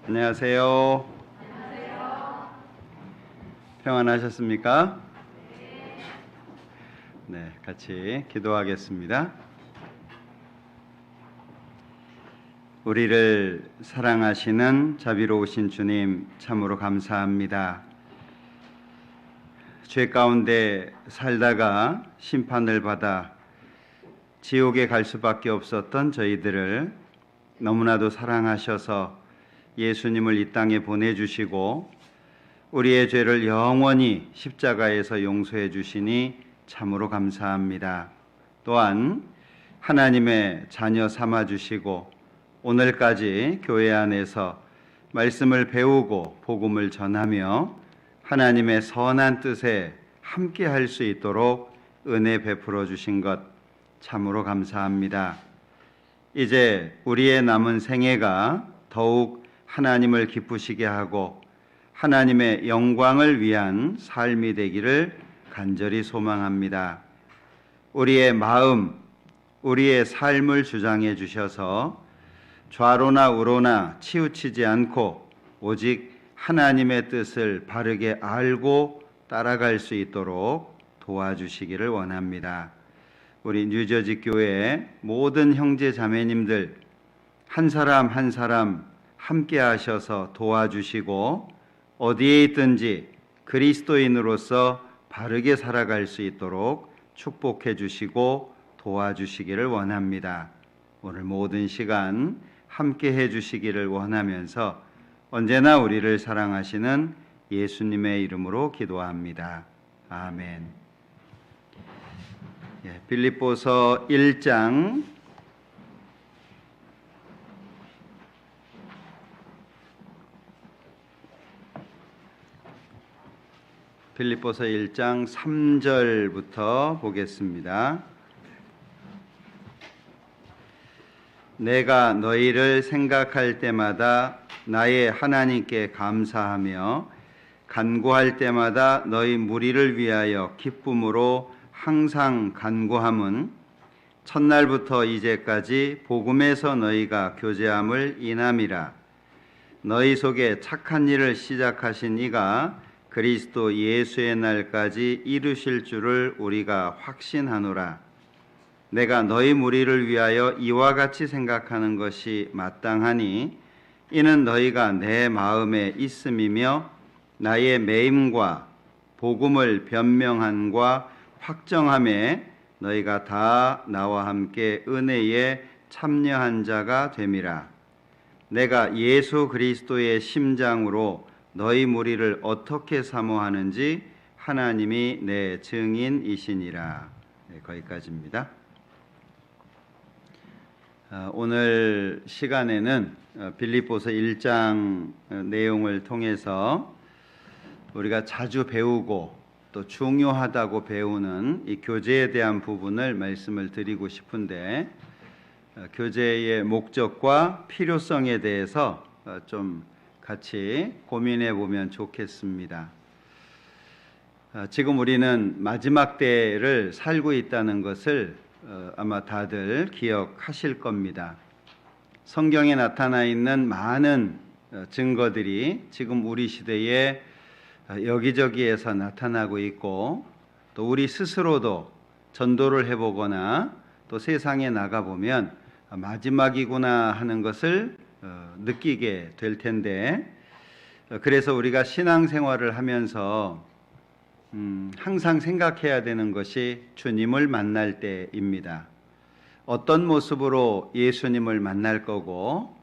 안녕하세요. 평안하셨습니까? 네, 같이 기도하겠습니다. 우리를 사랑하시는 자비로우신 주님, 참으로 감사합니다. 죄 가운데 살다가 심판을 받아 지옥에 갈 수밖에 없었던 저희들을 너무나도 사랑하셔서 예수님을 이 땅에 보내주시고 우리의 죄를 영원히 십자가에서 용서해 주시니 참으로 감사합니다. 또한 하나님의 자녀 삼아 주시고 오늘까지 교회 안에서 말씀을 배우고 복음을 전하며 하나님의 선한 뜻에 함께 할 수 있도록 은혜 베풀어 주신 것 참으로 감사합니다. 이제 우리의 남은 생애가 더욱 하나님을 기쁘시게 하고 하나님의 영광을 위한 삶이 되기를 간절히 소망합니다. 우리의 마음, 우리의 삶을 주장해 주셔서 좌로나 우로나 치우치지 않고 오직 하나님의 뜻을 바르게 알고 따라갈 수 있도록 도와주시기를 원합니다. 우리 뉴저지 교회의 모든 형제 자매님들 한 사람 한 사람 함께 하셔서 도와주시고 어디에 있든지 그리스도인으로서 바르게 살아갈 수 있도록 축복해 주시고 도와주시기를 원합니다. 오늘 모든 시간 함께 해 주시기를 원하면서 언제나 우리를 사랑하시는 예수님의 이름으로 기도합니다. 아멘. 빌립보서 1장 빌립보서 1장 3절부터 보겠습니다. 내가 너희를 생각할 때마다 나의 하나님께 감사하며 간구할 때마다 너희 무리를 위하여 기쁨으로 항상 간구함은 첫날부터 이제까지 복음에서 너희가 교제함을 인함이라. 너희 속에 착한 일을 시작하신 이가 그리스도 예수의 날까지 이루실 줄을 우리가 확신하노라. 내가 너희 무리를 위하여 이와 같이 생각하는 것이 마땅하니 이는 너희가 내 마음에 있음이며 나의 매임과 복음을 변명함과 확정함에 너희가 다 나와 함께 은혜에 참여한 자가 됨이라. 내가 예수 그리스도의 심장으로 너희 무리를 어떻게 사모하는지 하나님이 내 증인이시니라. 거기까지입니다. 오늘 시간에는 빌립보서 1장 내용을 통해서 우리가 자주 배우고 또 중요하다고 배우는 이 교제에 대한 부분을 말씀을 드리고 싶은데 교제의 목적과 필요성에 대해서 좀 같이 고민해 보면 좋겠습니다. 지금 우리는 마지막 때를 살고 있다는 것을 아마 다들 기억하실 겁니다. 성경에 나타나 있는 많은 증거들이 지금 우리 시대에 여기저기에서 나타나고 있고 또 우리 스스로도 전도를 해보거나 또 세상에 나가보면 마지막이구나 하는 것을 느끼게 될 텐데 그래서 우리가 신앙생활을 하면서 항상 생각해야 되는 것이 주님을 만날 때입니다. 어떤 모습으로 예수님을 만날 거고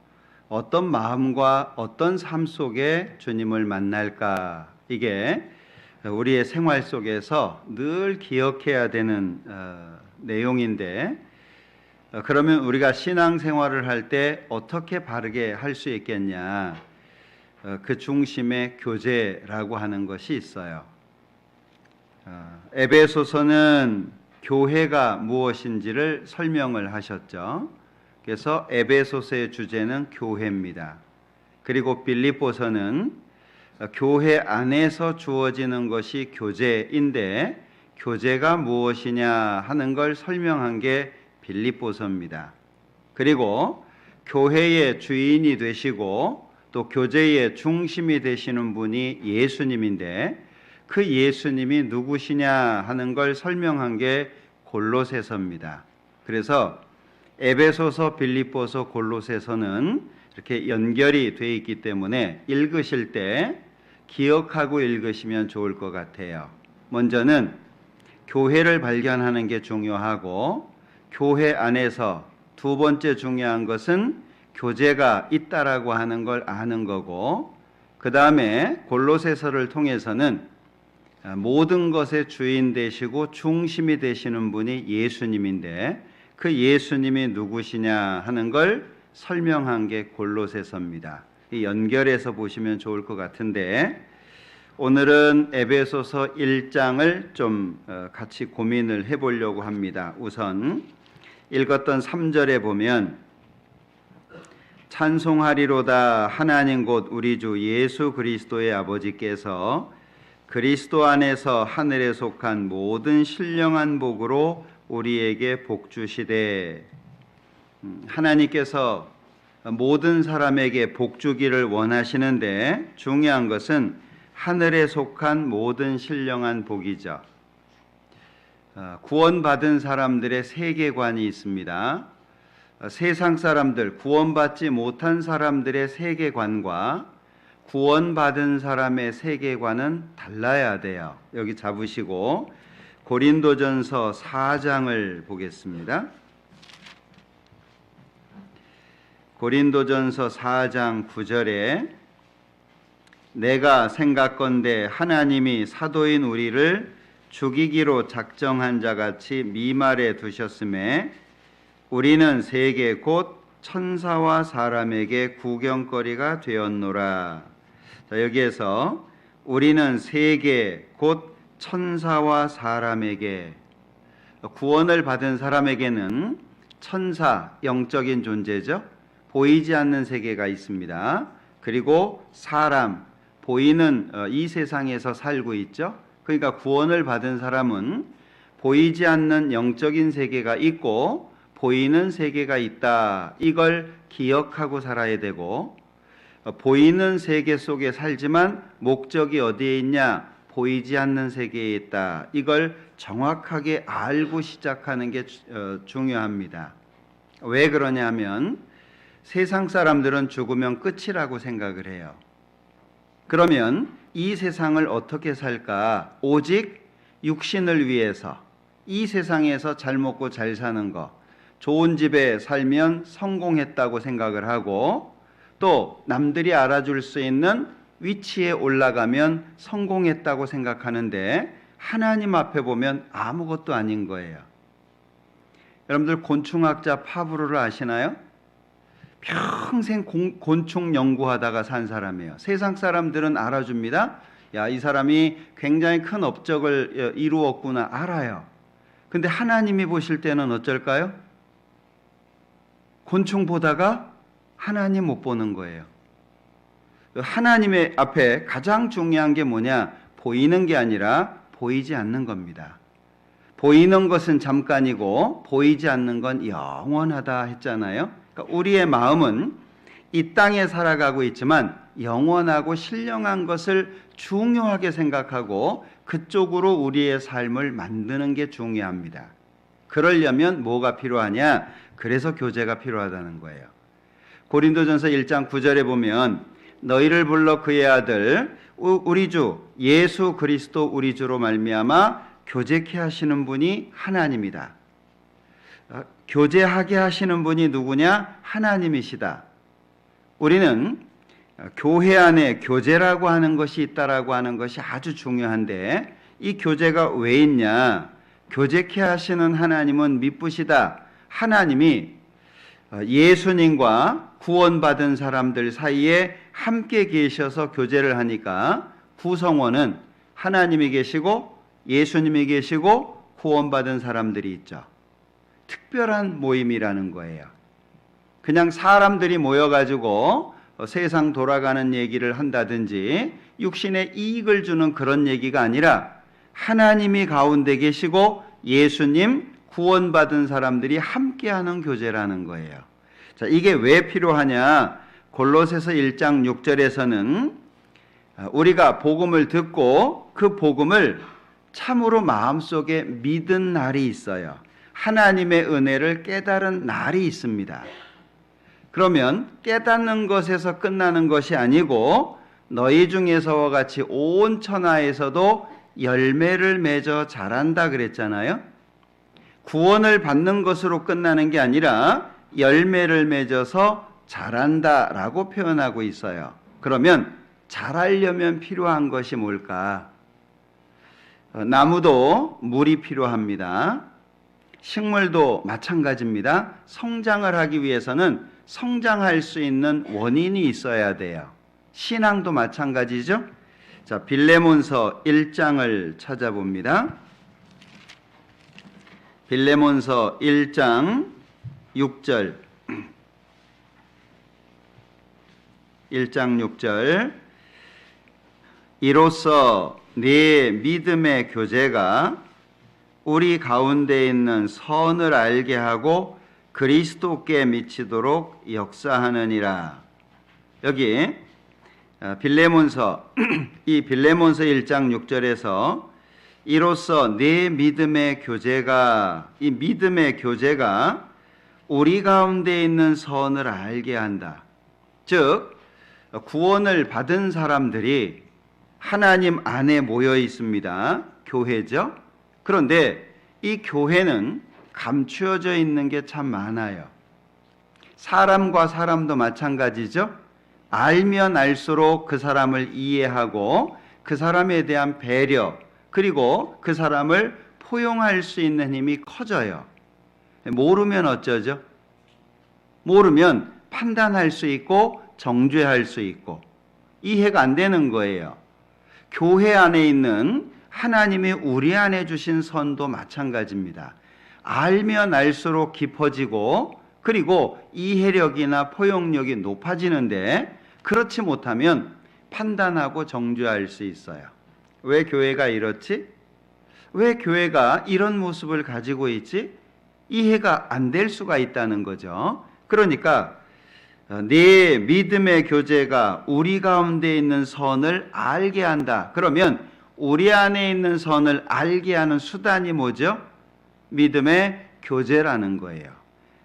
어떤 마음과 어떤 삶 속에 주님을 만날까 이게 우리의 생활 속에서 늘 기억해야 되는 내용인데 그러면 우리가 신앙생활을 할 때 어떻게 바르게 할 수 있겠냐? 그 중심에 교제라고 하는 것이 있어요. 에베소서는 교회가 무엇인지를 설명을 하셨죠. 그래서 에베소서의 주제는 교회입니다. 그리고 빌립보서는 교회 안에서 주어지는 것이 교제인데 교제가 무엇이냐 하는 걸 설명한 게 빌립보서입니다. 그리고 교회의 주인이 되시고 또 교제의 중심이 되시는 분이 예수님인데 그 예수님이 누구시냐 하는 걸 설명한 게 골로새서입니다. 그래서 에베소서, 빌립보서, 골로새서는 이렇게 연결이 되어 있기 때문에 읽으실 때 기억하고 읽으시면 좋을 것 같아요. 먼저는 교회를 발견하는 게 중요하고, 교회 안에서 두 번째 중요한 것은 교제가 있다라고 하는 걸 아는 거고, 그 다음에 골로새서를 통해서는 모든 것의 주인 되시고 중심이 되시는 분이 예수님인데 그 예수님이 누구시냐 하는 걸 설명한 게 골로새서입니다. 연결해서 보시면 좋을 것 같은데, 오늘은 에베소서 1장을 좀 같이 고민을 해보려고 합니다. 우선 읽었던 3절에 보면 찬송하리로다 하나님 곧 우리 주 예수 그리스도의 아버지께서 그리스도 안에서 하늘에 속한 모든 신령한 복으로 우리에게 복 주시되, 하나님께서 모든 사람에게 복 주기를 원하시는데 중요한 것은 하늘에 속한 모든 신령한 복이죠. 구원받은 사람들의 세계관이 있습니다. 세상 사람들, 구원받지 못한 사람들의 세계관과 구원받은 사람의 세계관은 달라야 돼요. 여기 잡으시고 고린도전서 4장을 보겠습니다. 고린도전서 4장 9절에 내가 생각건대 하나님이 사도인 우리를 죽이기로 작정한 자같이 미말에 두셨음에 우리는 세계 곧 천사와 사람에게 구경거리가 되었노라. 자, 여기에서 우리는 세계 곧 천사와 사람에게, 구원을 받은 사람에게는 천사, 영적인 존재죠. 보이지 않는 세계가 있습니다. 그리고 사람, 보이는 이 세상에서 살고 있죠. 그러니까 구원을 받은 사람은 보이지 않는 영적인 세계가 있고 보이는 세계가 있다. 이걸 기억하고 살아야 되고, 보이는 세계 속에 살지만 목적이 어디에 있냐? 보이지 않는 세계에 있다. 이걸 정확하게 알고 시작하는 게 중요합니다. 왜 그러냐면 세상 사람들은 죽으면 끝이라고 생각을 해요. 그러면 이 세상을 어떻게 살까? 오직 육신을 위해서, 이 세상에서 잘 먹고 잘 사는 거, 좋은 집에 살면 성공했다고 생각을 하고, 또 남들이 알아줄 수 있는 위치에 올라가면 성공했다고 생각하는데 하나님 앞에 보면 아무것도 아닌 거예요. 여러분들 곤충학자 파브로를 아시나요? 평생 곤충 연구하다가 산 사람이에요. 세상 사람들은 알아줍니다. 야, 이 사람이 굉장히 큰 업적을 이루었구나, 알아요. 근데 하나님이 보실 때는 어쩔까요? 곤충 보다가 하나님 못 보는 거예요. 하나님의 앞에 가장 중요한 게 뭐냐? 보이는 게 아니라 보이지 않는 겁니다. 보이는 것은 잠깐이고 보이지 않는 건 영원하다 했잖아요. 그러니까 우리의 마음은 이 땅에 살아가고 있지만 영원하고 신령한 것을 중요하게 생각하고 그쪽으로 우리의 삶을 만드는 게 중요합니다. 그러려면 뭐가 필요하냐? 그래서 교제가 필요하다는 거예요. 고린도전서 1장 9절에 보면 너희를 불러 그의 아들 우리 주 예수 그리스도 우리 주로 말미암아 교제케 하시는 분이 하나님이다. 교제하게 하시는 분이 누구냐? 하나님이시다. 우리는 교회 안에 교제라고 하는 것이 있다라고 하는 것이 아주 중요한데, 이 교제가 왜 있냐? 교제케 하시는 하나님은 미쁘시다. 하나님이 예수님과 구원받은 사람들 사이에 함께 계셔서 교제를 하니까 구성원은 하나님이 계시고 예수님이 계시고 구원받은 사람들이 있죠. 특별한 모임이라는 거예요. 그냥 사람들이 모여가지고 세상 돌아가는 얘기를 한다든지 육신에 이익을 주는 그런 얘기가 아니라 하나님이 가운데 계시고 예수님, 구원받은 사람들이 함께하는 교제라는 거예요. 자, 이게 왜 필요하냐? 골로새서 1장 6절에서는 우리가 복음을 듣고 그 복음을 참으로 마음속에 믿은 날이 있어요. 하나님의 은혜를 깨달은 날이 있습니다. 그러면 깨닫는 것에서 끝나는 것이 아니고 너희 중에서와 같이 온 천하에서도 열매를 맺어 자란다 그랬잖아요. 구원을 받는 것으로 끝나는 게 아니라 열매를 맺어서 자란다라고 표현하고 있어요. 그러면 자라려면 필요한 것이 뭘까? 나무도 물이 필요합니다. 식물도 마찬가지입니다. 성장을 하기 위해서는 성장할 수 있는 원인이 있어야 돼요. 신앙도 마찬가지죠. 자, 빌레몬서 1장을 찾아봅니다. 빌레몬서 1장 6절 1장 6절 이로써 네 믿음의 교제가 우리 가운데 있는 선을 알게 하고 그리스도께 미치도록 역사하느니라. 여기 빌레몬서 이 빌레몬서 1장 6절에서 이로써 네 믿음의 교제가 이 믿음의 교제가 우리 가운데 있는 선을 알게 한다. 즉 구원을 받은 사람들이 하나님 안에 모여 있습니다. 교회죠. 그런데 이 교회는 감추어져 있는 게 참 많아요. 사람과 사람도 마찬가지죠. 알면 알수록 그 사람을 이해하고 그 사람에 대한 배려 그리고 그 사람을 포용할 수 있는 힘이 커져요. 모르면 어쩌죠? 모르면 판단할 수 있고 정죄할 수 있고 이해가 안 되는 거예요. 교회 안에 있는 하나님이 우리 안에 주신 선도 마찬가지입니다. 알면 알수록 깊어지고 그리고 이해력이나 포용력이 높아지는데 그렇지 못하면 판단하고 정죄할 수 있어요. 왜 교회가 이렇지? 왜 교회가 이런 모습을 가지고 있지? 이해가 안 될 수가 있다는 거죠. 그러니까 네 믿음의 교제가 우리 가운데 있는 선을 알게 한다. 그러면 우리 안에 있는 선을 알게 하는 수단이 뭐죠? 믿음의 교제라는 거예요.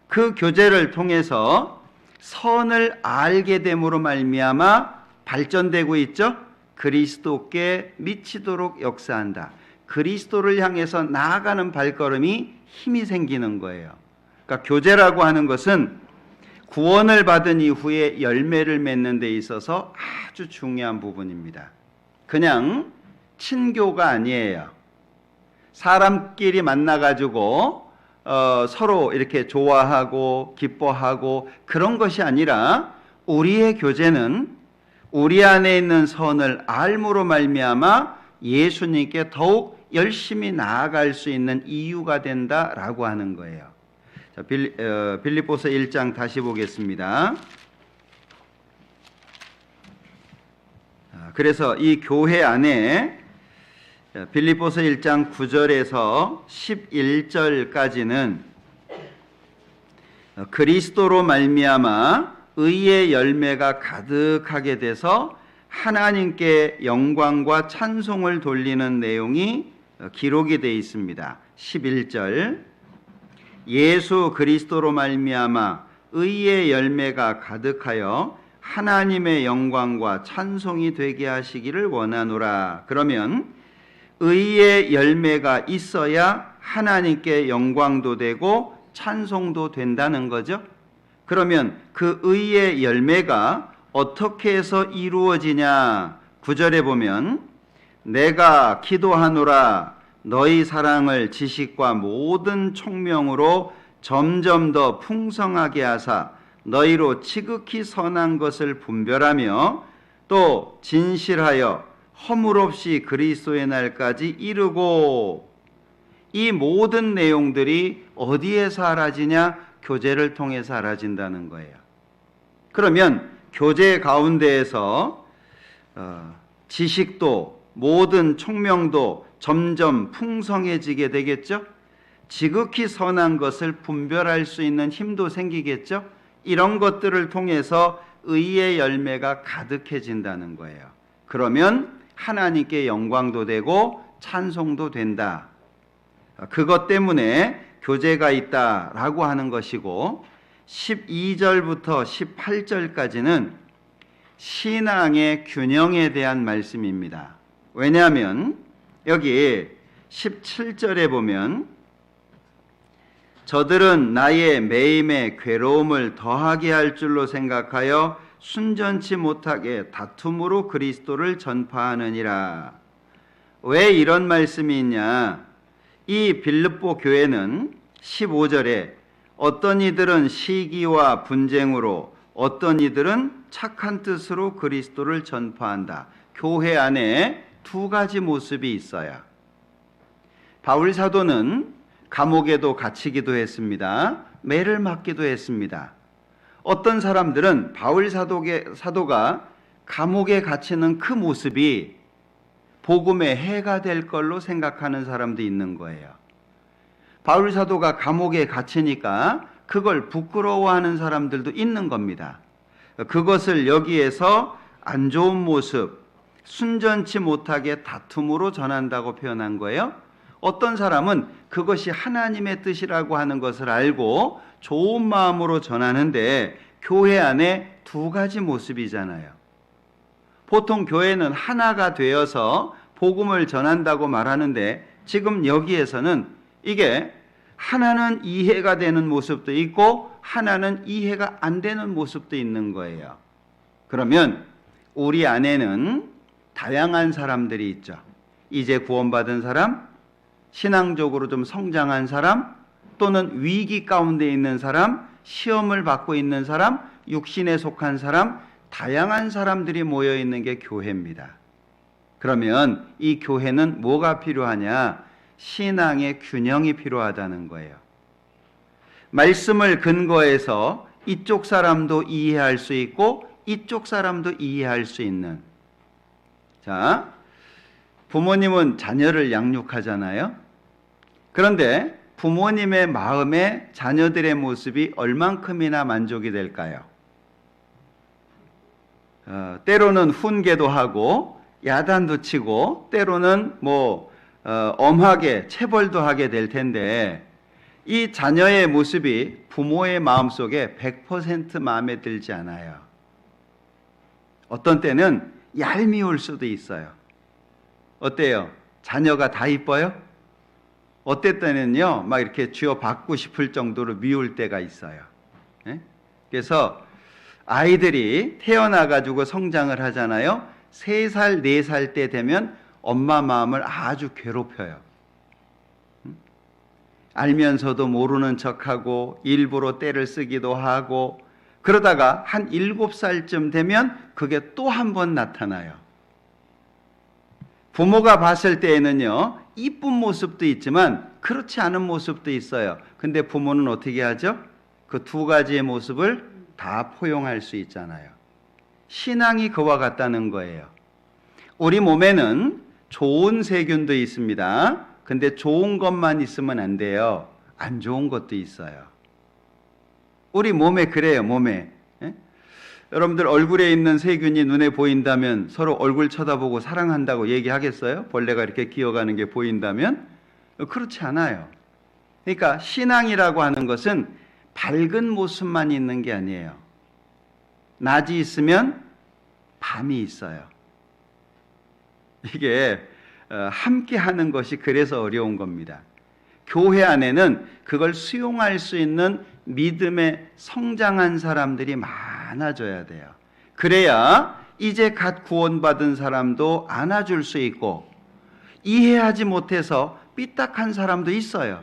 그 교제를 통해서 선을 알게 됨으로 말미암아 발전되고 있죠. 그리스도께 미치도록 역사한다. 그리스도를 향해서 나아가는 발걸음이 힘이 생기는 거예요. 그러니까 교제라고 하는 것은 구원을 받은 이후에 열매를 맺는 데 있어서 아주 중요한 부분입니다. 그냥 친교가 아니에요. 사람끼리 만나가지고 서로 이렇게 좋아하고 기뻐하고 그런 것이 아니라 우리의 교제는 우리 안에 있는 선을 알므로 말미암아 예수님께 더욱 열심히 나아갈 수 있는 이유가 된다라고 하는 거예요. 자, 빌립보서 1장 다시 보겠습니다. 그래서 이 교회 안에 빌립보서 1장 9절에서 11절까지는 그리스도로 말미암아 의의 열매가 가득하게 돼서 하나님께 영광과 찬송을 돌리는 내용이 기록이 되어 있습니다. 11절 예수 그리스도로 말미암아 의의 열매가 가득하여 하나님의 영광과 찬송이 되게 하시기를 원하노라. 그러면 의의 열매가 있어야 하나님께 영광도 되고 찬송도 된다는 거죠. 그러면 그 의의 열매가 어떻게 해서 이루어지냐? 9절에 보면 내가 기도하노라 너희 사랑을 지식과 모든 총명으로 점점 더 풍성하게 하사 너희로 지극히 선한 것을 분별하며 또 진실하여 허물 없이 그리스도의 날까지 이르고. 이 모든 내용들이 어디에서 알아지냐? 교제를 통해서 알아진다는 거예요. 그러면 교제 가운데에서 지식도 모든 총명도 점점 풍성해지게 되겠죠. 지극히 선한 것을 분별할 수 있는 힘도 생기겠죠. 이런 것들을 통해서 의의 열매가 가득해진다는 거예요. 그러면 하나님께 영광도 되고 찬송도 된다. 그것 때문에 교제가 있다라고 하는 것이고, 12절부터 18절까지는 신앙의 균형에 대한 말씀입니다. 왜냐하면 여기 17절에 보면 저들은 나의 매임에 괴로움을 더하게 할 줄로 생각하여 순전치 못하게 다툼으로 그리스도를 전파하느니라. 왜 이런 말씀이 있냐? 이 빌립보 교회는 15절에 어떤 이들은 시기와 분쟁으로, 어떤 이들은 착한 뜻으로 그리스도를 전파한다. 교회 안에 두 가지 모습이 있어요. 바울 사도는 감옥에도 갇히기도 했습니다. 매를 맞기도 했습니다. 어떤 사람들은 바울 사도가 감옥에 갇히는 그 모습이 복음의 해가 될 걸로 생각하는 사람도 있는 거예요. 바울 사도가 감옥에 갇히니까 그걸 부끄러워하는 사람들도 있는 겁니다. 그것을 여기에서 안 좋은 모습, 순전치 못하게 다툼으로 전한다고 표현한 거예요. 어떤 사람은 그것이 하나님의 뜻이라고 하는 것을 알고 좋은 마음으로 전하는데, 교회 안에 두 가지 모습이잖아요. 보통 교회는 하나가 되어서 복음을 전한다고 말하는데, 지금 여기에서는 이게 하나는 이해가 되는 모습도 있고 하나는 이해가 안 되는 모습도 있는 거예요. 그러면 우리 안에는 다양한 사람들이 있죠. 이제 구원받은 사람, 신앙적으로 좀 성장한 사람, 또는 위기 가운데 있는 사람, 시험을 받고 있는 사람, 육신에 속한 사람, 다양한 사람들이 모여 있는 게 교회입니다. 그러면 이 교회는 뭐가 필요하냐? 신앙의 균형이 필요하다는 거예요. 말씀을 근거해서 이쪽 사람도 이해할 수 있고 이쪽 사람도 이해할 수 있는. 자, 부모님은 자녀를 양육하잖아요. 그런데 부모님의 마음에 자녀들의 모습이 얼만큼이나 만족이 될까요? 때로는 훈계도 하고 야단도 치고 때로는 엄하게 체벌도 하게 될 텐데, 이 자녀의 모습이 부모의 마음속에 100% 마음에 들지 않아요. 어떤 때는 얄미울 수도 있어요. 어때요? 자녀가 다 이뻐요? 어떨 때는요, 막 이렇게 쥐어박고 싶을 정도로 미울 때가 있어요. 그래서 아이들이 태어나가지고 성장을 하잖아요. 3살, 4살 때 되면 엄마 마음을 아주 괴롭혀요. 알면서도 모르는 척하고 일부러 떼를 쓰기도 하고, 그러다가 한 7살쯤 되면 그게 또 한 번 나타나요. 부모가 봤을 때에는요, 이쁜 모습도 있지만 그렇지 않은 모습도 있어요. 근데 부모는 어떻게 하죠? 그 두 가지의 모습을 다 포용할 수 있잖아요. 신앙이 그와 같다는 거예요. 우리 몸에는 좋은 세균도 있습니다. 근데 좋은 것만 있으면 안 돼요. 안 좋은 것도 있어요. 우리 몸에 그래요, 몸에. 여러분들 얼굴에 있는 세균이 눈에 보인다면 서로 얼굴 쳐다보고 사랑한다고 얘기하겠어요? 벌레가 이렇게 기어가는 게 보인다면? 그렇지 않아요. 그러니까 신앙이라고 하는 것은 밝은 모습만 있는 게 아니에요. 낮이 있으면 밤이 있어요. 이게 함께 하는 것이 그래서 어려운 겁니다. 교회 안에는 그걸 수용할 수 있는 믿음에 성장한 사람들이 많아져야 돼요. 그래야 이제 갓 구원받은 사람도 안아줄 수 있고, 이해하지 못해서 삐딱한 사람도 있어요.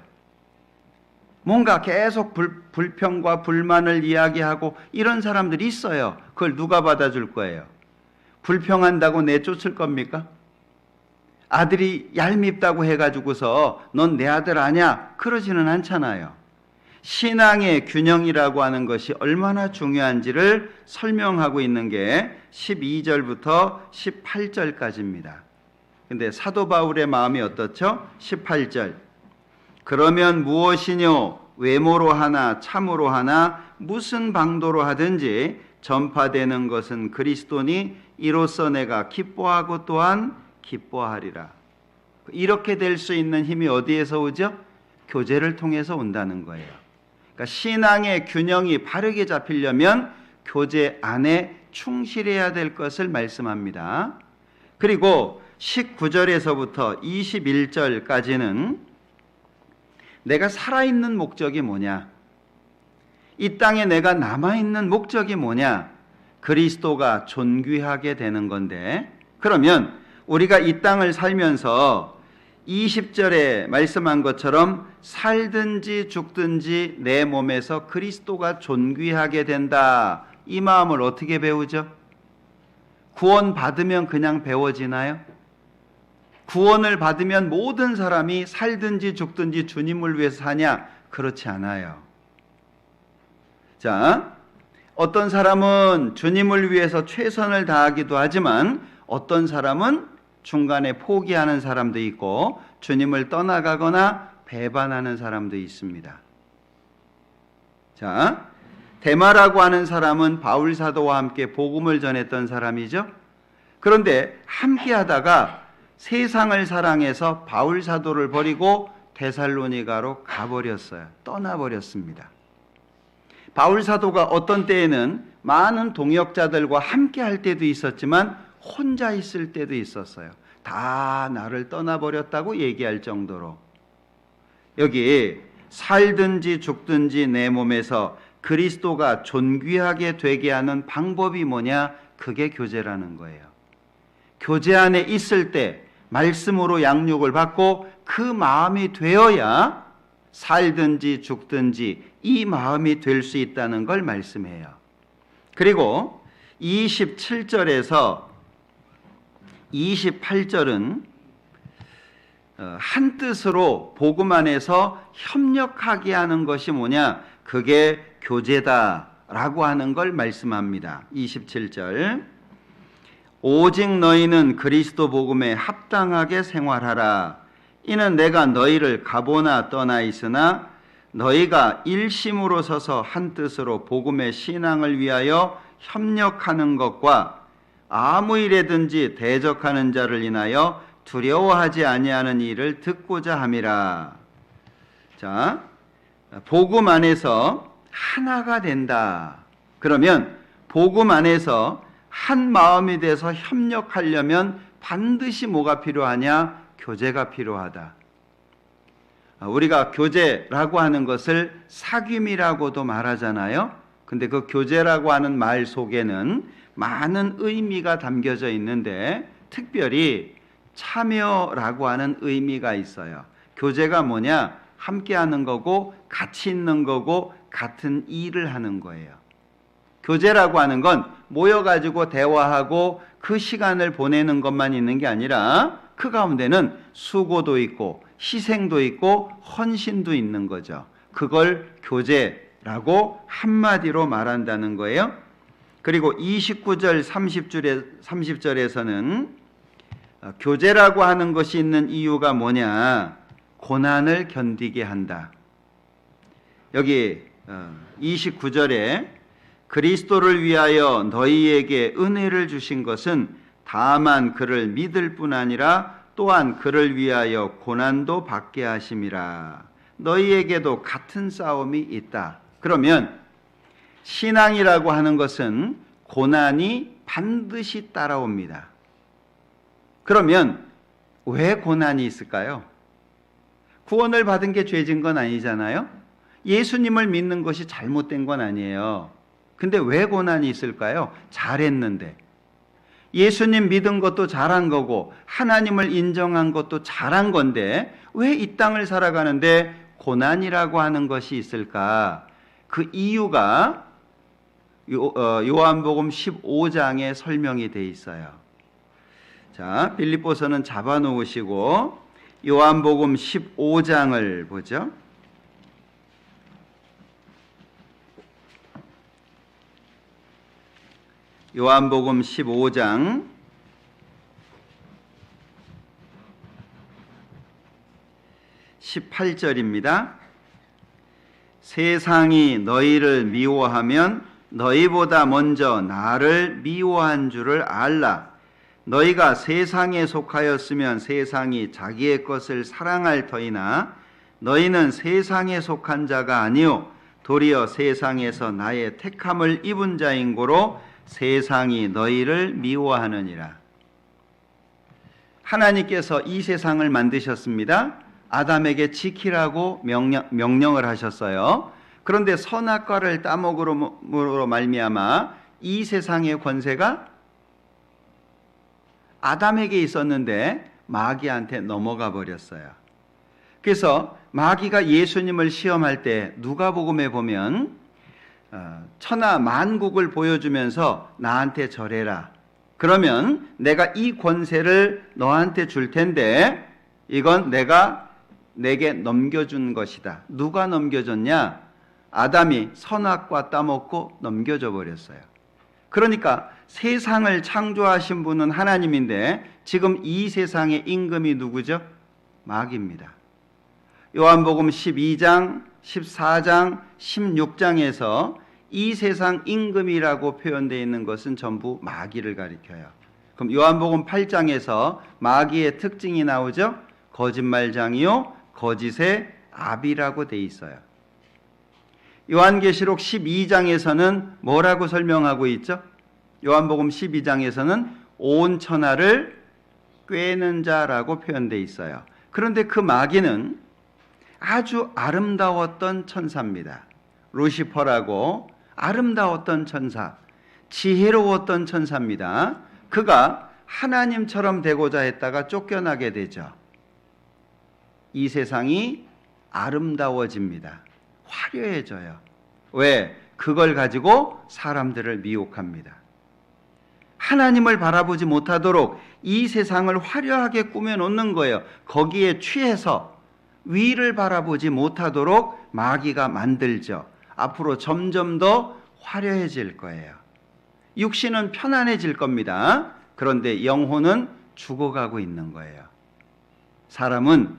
뭔가 계속 불평과 불만을 이야기하고 이런 사람들이 있어요. 그걸 누가 받아줄 거예요? 불평한다고 내쫓을 겁니까? 아들이 얄밉다고 해가지고서 넌 내 아들 아냐? 그러지는 않잖아요. 신앙의 균형이라고 하는 것이 얼마나 중요한지를 설명하고 있는 게 12절부터 18절까지입니다. 근데 사도 바울의 마음이 어떻죠? 18절. 그러면 무엇이뇨? 외모로 하나 참으로 하나 무슨 방도로 하든지 전파되는 것은 그리스도니 이로써 내가 기뻐하고 또한 기뻐하리라. 이렇게 될 수 있는 힘이 어디에서 오죠? 교제를 통해서 온다는 거예요. 그러니까 신앙의 균형이 바르게 잡히려면 교제 안에 충실해야 될 것을 말씀합니다. 그리고 19절에서부터 21절까지는 내가 살아있는 목적이 뭐냐? 이 땅에 내가 남아있는 목적이 뭐냐? 그리스도가 존귀하게 되는 건데, 그러면 우리가 이 땅을 살면서 20절에 말씀한 것처럼 살든지 죽든지 내 몸에서 그리스도가 존귀하게 된다. 이 마음을 어떻게 배우죠? 구원 받으면 그냥 배워지나요? 구원을 받으면 모든 사람이 살든지 죽든지 주님을 위해서 사냐? 그렇지 않아요. 자, 어떤 사람은 주님을 위해서 최선을 다하기도 하지만 어떤 사람은 중간에 포기하는 사람도 있고 주님을 떠나가거나 배반하는 사람도 있습니다. 자, 데마라고 하는 사람은 바울 사도와 함께 복음을 전했던 사람이죠. 그런데 함께 하다가 세상을 사랑해서 바울 사도를 버리고 데살로니가로 가버렸어요. 떠나버렸습니다. 바울 사도가 어떤 때에는 많은 동역자들과 함께 할 때도 있었지만 혼자 있을 때도 있었어요. 다 나를 떠나버렸다고 얘기할 정도로. 여기 살든지 죽든지 내 몸에서 그리스도가 존귀하게 되게 하는 방법이 뭐냐? 그게 교제라는 거예요. 교제 안에 있을 때 말씀으로 양육을 받고 그 마음이 되어야 살든지 죽든지 이 마음이 될 수 있다는 걸 말씀해요. 그리고 27절에서 28절은 한 뜻으로 복음 안에서 협력하게 하는 것이 뭐냐? 그게 교제다라고 하는 걸 말씀합니다. 27절 오직 너희는 그리스도 복음에 합당하게 생활하라. 이는 내가 너희를 가보나 떠나 있으나 너희가 일심으로 서서 한 뜻으로 복음의 신앙을 위하여 협력하는 것과 아무 일에든지 대적하는 자를 인하여 두려워하지 아니하는 일을 듣고자 함이라. 자, 복음 안에서 하나가 된다. 그러면 복음 안에서 한 마음이 돼서 협력하려면 반드시 뭐가 필요하냐? 교제가 필요하다. 우리가 교제라고 하는 것을 사귐이라고도 말하잖아요. 근데 그 교제라고 하는 말 속에는 많은 의미가 담겨져 있는데 특별히 참여라고 하는 의미가 있어요. 교제가 뭐냐? 함께 하는 거고 같이 있는 거고 같은 일을 하는 거예요. 교제라고 하는 건 모여가지고 대화하고 그 시간을 보내는 것만 있는 게 아니라 그 가운데는 수고도 있고 희생도 있고 헌신도 있는 거죠. 그걸 교제라고 한마디로 말한다는 거예요. 그리고 29절 30절에서는 교제라고 하는 것이 있는 이유가 뭐냐? 고난을 견디게 한다. 여기 29절에 그리스도를 위하여 너희에게 은혜를 주신 것은 다만 그를 믿을 뿐 아니라 또한 그를 위하여 고난도 받게 하심이라. 너희에게도 같은 싸움이 있다. 그러면 신앙이라고 하는 것은 고난이 반드시 따라옵니다. 그러면 왜 고난이 있을까요? 구원을 받은 게 죄진 건 아니잖아요. 예수님을 믿는 것이 잘못된 건 아니에요. 근데 왜 고난이 있을까요? 잘했는데. 예수님 믿은 것도 잘한 거고 하나님을 인정한 것도 잘한 건데 왜 이 땅을 살아가는데 고난이라고 하는 것이 있을까? 그 이유가 요한복음 15장에 설명이 돼 있어요. 자, 빌립보서는 잡아놓으시고 요한복음 15장을 보죠. 요한복음 15장 18절입니다. 세상이 너희를 미워하면 너희보다 먼저 나를 미워한 줄을 알라. 너희가 세상에 속하였으면 세상이 자기의 것을 사랑할 터이나 너희는 세상에 속한 자가 아니요 도리어 세상에서 나의 택함을 입은 자인 고로 세상이 너희를 미워하느니라. 하나님께서 이 세상을 만드셨습니다. 아담에게 지키라고 명령을 하셨어요. 그런데 선악과를 따먹음으로 말미암아 이 세상의 권세가 아담에게 있었는데 마귀한테 넘어가 버렸어요. 그래서 마귀가 예수님을 시험할 때 누가복음에 보면 천하 만국을 보여주면서 나한테 절해라. 그러면 내가 이 권세를 너한테 줄 텐데 이건 내가 내게 넘겨준 것이다. 누가 넘겨줬냐? 아담이 선악과 따먹고 넘겨줘 버렸어요. 그러니까 세상을 창조하신 분은 하나님인데 지금 이 세상의 임금이 누구죠? 마귀입니다. 요한복음 12장, 14장, 16장에서 이 세상 임금이라고 표현되어 있는 것은 전부 마귀를 가리켜요. 그럼 요한복음 8장에서 마귀의 특징이 나오죠? 거짓말장이요 거짓의 아비라고 돼 있어요. 요한계시록 12장에서는 뭐라고 설명하고 있죠? 요한복음 12장에서는 온 천하를 꿰는 자라고 표현되어 있어요. 그런데 그 마귀는 아주 아름다웠던 천사입니다. 루시퍼라고 아름다웠던 천사, 지혜로웠던 천사입니다. 그가 하나님처럼 되고자 했다가 쫓겨나게 되죠. 이 세상이 아름다워집니다. 화려해져요. 왜? 그걸 가지고 사람들을 미혹합니다. 하나님을 바라보지 못하도록 이 세상을 화려하게 꾸며놓는 거예요. 거기에 취해서 위를 바라보지 못하도록 마귀가 만들죠. 앞으로 점점 더 화려해질 거예요. 육신은 편안해질 겁니다. 그런데 영혼은 죽어가고 있는 거예요. 사람은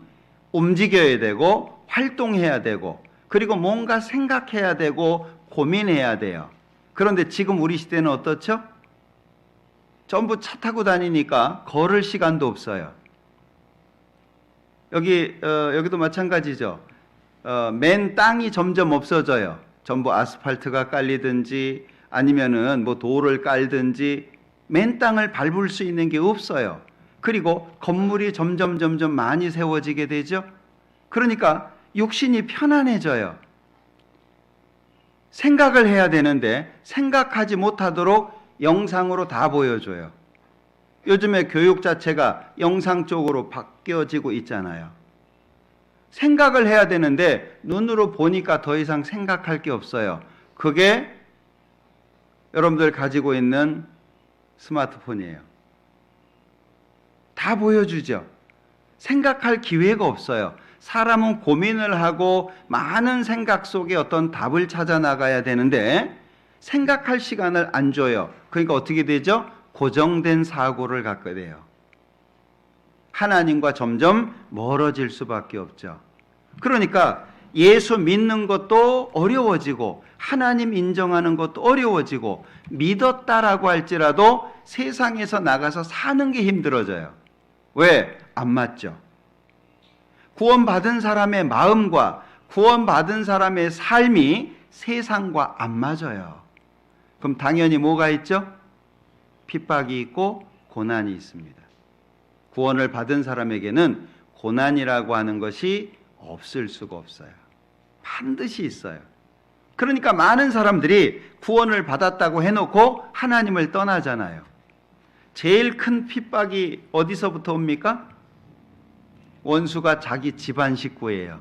움직여야 되고 활동해야 되고 그리고 뭔가 생각해야 되고 고민해야 돼요. 그런데 지금 우리 시대는 어떻죠? 전부 차 타고 다니니까 걸을 시간도 없어요. 여기도 마찬가지죠. 맨 땅이 점점 없어져요. 전부 아스팔트가 깔리든지 아니면은 뭐 돌을 깔든지 맨 땅을 밟을 수 있는 게 없어요. 그리고 건물이 점점 많이 세워지게 되죠. 그러니까 육신이 편안해져요. 생각을 해야 되는데 생각하지 못하도록 영상으로 다 보여줘요. 요즘에 교육 자체가 영상 쪽으로 바뀌어지고 있잖아요. 생각을 해야 되는데 눈으로 보니까 더 이상 생각할 게 없어요. 그게 여러분들 가지고 있는 스마트폰이에요. 다 보여주죠. 생각할 기회가 없어요. 사람은 고민을 하고 많은 생각 속에 어떤 답을 찾아 나가야 되는데 생각할 시간을 안 줘요. 그러니까 어떻게 되죠? 고정된 사고를 갖게 돼요. 하나님과 점점 멀어질 수밖에 없죠. 그러니까 예수 믿는 것도 어려워지고 하나님 인정하는 것도 어려워지고 믿었다라고 할지라도 세상에서 나가서 사는 게 힘들어져요. 왜? 안 맞죠. 구원받은 사람의 마음과 구원받은 사람의 삶이 세상과 안 맞아요. 그럼 당연히 뭐가 있죠? 핍박이 있고 고난이 있습니다. 구원을 받은 사람에게는 고난이라고 하는 것이 없을 수가 없어요. 반드시 있어요. 그러니까 많은 사람들이 구원을 받았다고 해놓고 하나님을 떠나잖아요. 제일 큰 핍박이 어디서부터 옵니까? 원수가 자기 집안 식구예요.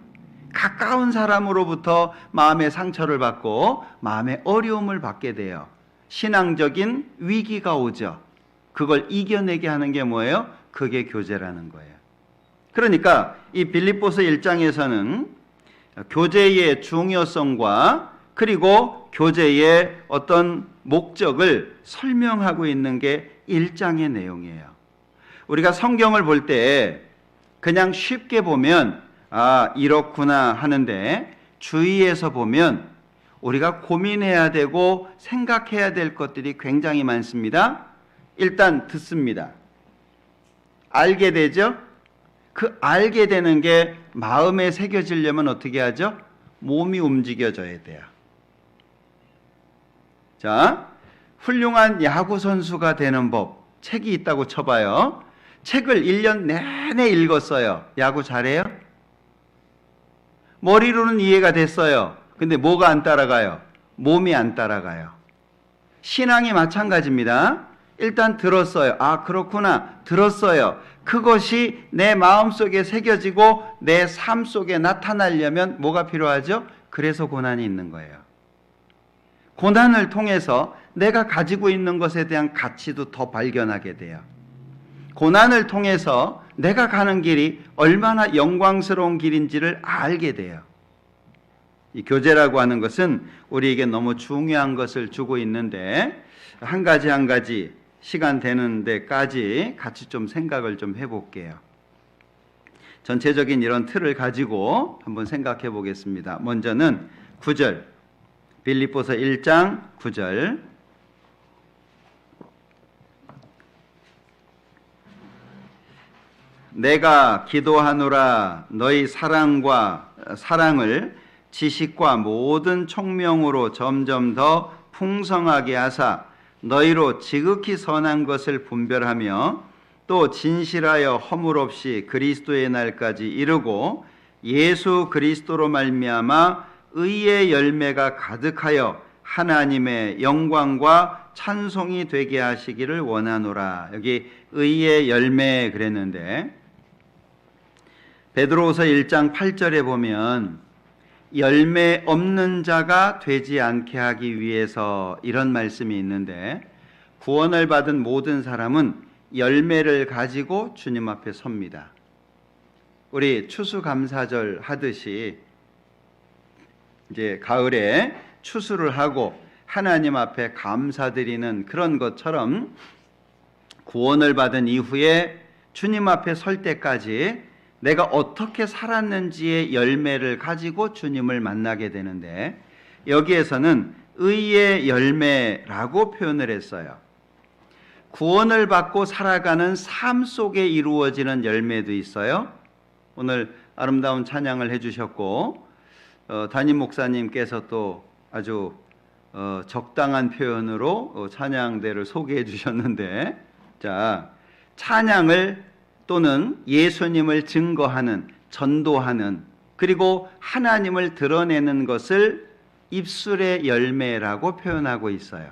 가까운 사람으로부터 마음의 상처를 받고 마음의 어려움을 받게 돼요. 신앙적인 위기가 오죠. 그걸 이겨내게 하는 게 뭐예요? 그게 교제라는 거예요. 그러니까 이 빌립보서 1장에서는 교제의 중요성과 그리고 교제의 어떤 목적을 설명하고 있는 게 1장의 내용이에요. 우리가 성경을 볼 때 그냥 쉽게 보면 아 이렇구나 하는데 주위에서 보면 우리가 고민해야 되고 생각해야 될 것들이 굉장히 많습니다. 일단 듣습니다. 알게 되죠? 그 알게 되는 게 마음에 새겨지려면 어떻게 하죠? 몸이 움직여져야 돼요. 자, 훌륭한 야구 선수가 되는 법, 책이 있다고 쳐봐요. 책을 1년 내내 읽었어요. 야구 잘해요? 머리로는 이해가 됐어요. 근데 뭐가 안 따라가요? 몸이 안 따라가요. 신앙이 마찬가지입니다. 일단 들었어요. 아, 그렇구나. 들었어요. 그것이 내 마음속에 새겨지고 내 삶 속에 나타나려면 뭐가 필요하죠? 그래서 고난이 있는 거예요. 고난을 통해서 내가 가지고 있는 것에 대한 가치도 더 발견하게 돼요. 고난을 통해서 내가 가는 길이 얼마나 영광스러운 길인지를 알게 돼요. 이 교제라고 하는 것은 우리에게 너무 중요한 것을 주고 있는데 한 가지 한 가지 시간 되는 데까지 같이 좀 생각을 좀 해볼게요. 전체적인 이런 틀을 가지고 한번 생각해 보겠습니다. 먼저는 9절, 빌립보서 1장 9절. 내가 기도하노라 너희 사랑을 지식과 모든 총명으로 점점 더 풍성하게 하사 너희로 지극히 선한 것을 분별하며 또 진실하여 허물 없이 그리스도의 날까지 이르고 예수 그리스도로 말미암아 의의 열매가 가득하여 하나님의 영광과 찬송이 되게 하시기를 원하노라. 여기 의의 열매 그랬는데 베드로후서 1장 8절에 보면 열매 없는 자가 되지 않게 하기 위해서 이런 말씀이 있는데 구원을 받은 모든 사람은 열매를 가지고 주님 앞에 섭니다. 우리 추수감사절 하듯이 이제 가을에 추수를 하고 하나님 앞에 감사드리는 그런 것처럼 구원을 받은 이후에 주님 앞에 설 때까지 내가 어떻게 살았는지의 열매를 가지고 주님을 만나게 되는데 여기에서는 의의 열매라고 표현을 했어요. 구원을 받고 살아가는 삶 속에 이루어지는 열매도 있어요. 오늘 아름다운 찬양을 해주셨고 담임 목사님께서 또 아주 적당한 표현으로 찬양대를 소개해 주셨는데 자, 찬양을 또는 예수님을 증거하는, 전도하는, 그리고 하나님을 드러내는 것을 입술의 열매라고 표현하고 있어요.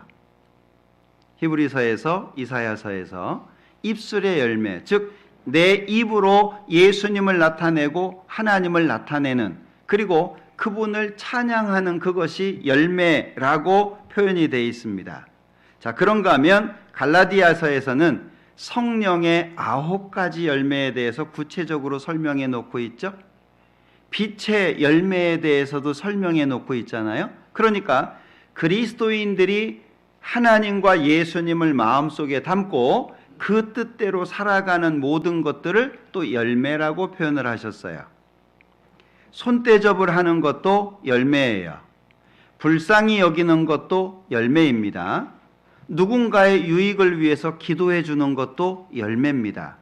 히브리서에서 이사야서에서 입술의 열매, 즉 내 입으로 예수님을 나타내고 하나님을 나타내는, 그리고 그분을 찬양하는 그것이 열매라고 표현이 되어 있습니다. 자, 그런가 하면 갈라디아서에서는 성령의 9가지 열매에 대해서 구체적으로 설명해 놓고 있죠. 빛의 열매에 대해서도 설명해 놓고 있잖아요. 그러니까 그리스도인들이 하나님과 예수님을 마음속에 담고 그 뜻대로 살아가는 모든 것들을 또 열매라고 표현을 하셨어요. 손대접을 하는 것도 열매예요. 불쌍히 여기는 것도 열매입니다. 누군가의 유익을 위해서 기도해 주는 것도 열매입니다.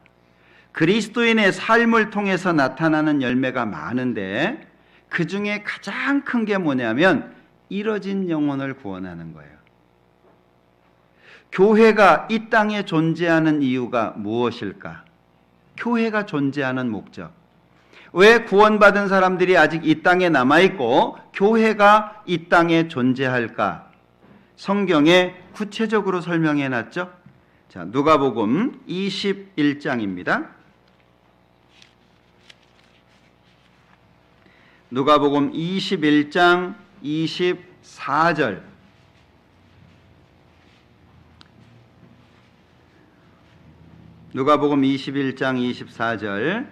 그리스도인의 삶을 통해서 나타나는 열매가 많은데 그 중에 가장 큰 게 뭐냐면 잃어진 영혼을 구원하는 거예요. 교회가 이 땅에 존재하는 이유가 무엇일까? 교회가 존재하는 목적. 왜 구원받은 사람들이 아직 이 땅에 남아있고 교회가 이 땅에 존재할까? 성경에 구체적으로 설명해 놨죠. 자, 누가복음 21장입니다. 누가복음 21장 24절. 누가복음 21장 24절.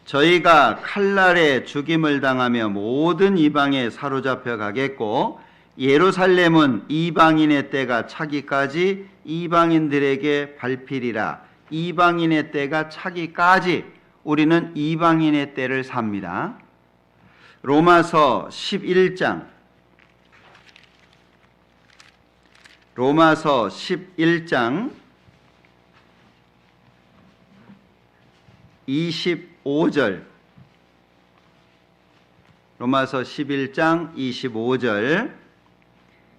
저희가 칼날에 죽임을 당하며 모든 이방에 사로잡혀 가겠고 예루살렘은 이방인의 때가 차기까지 이방인들에게 밟히리라. 이방인의 때가 차기까지 우리는 이방인의 때를 삽니다. 로마서 11장 로마서 11장 25절, 로마서 11장 25절,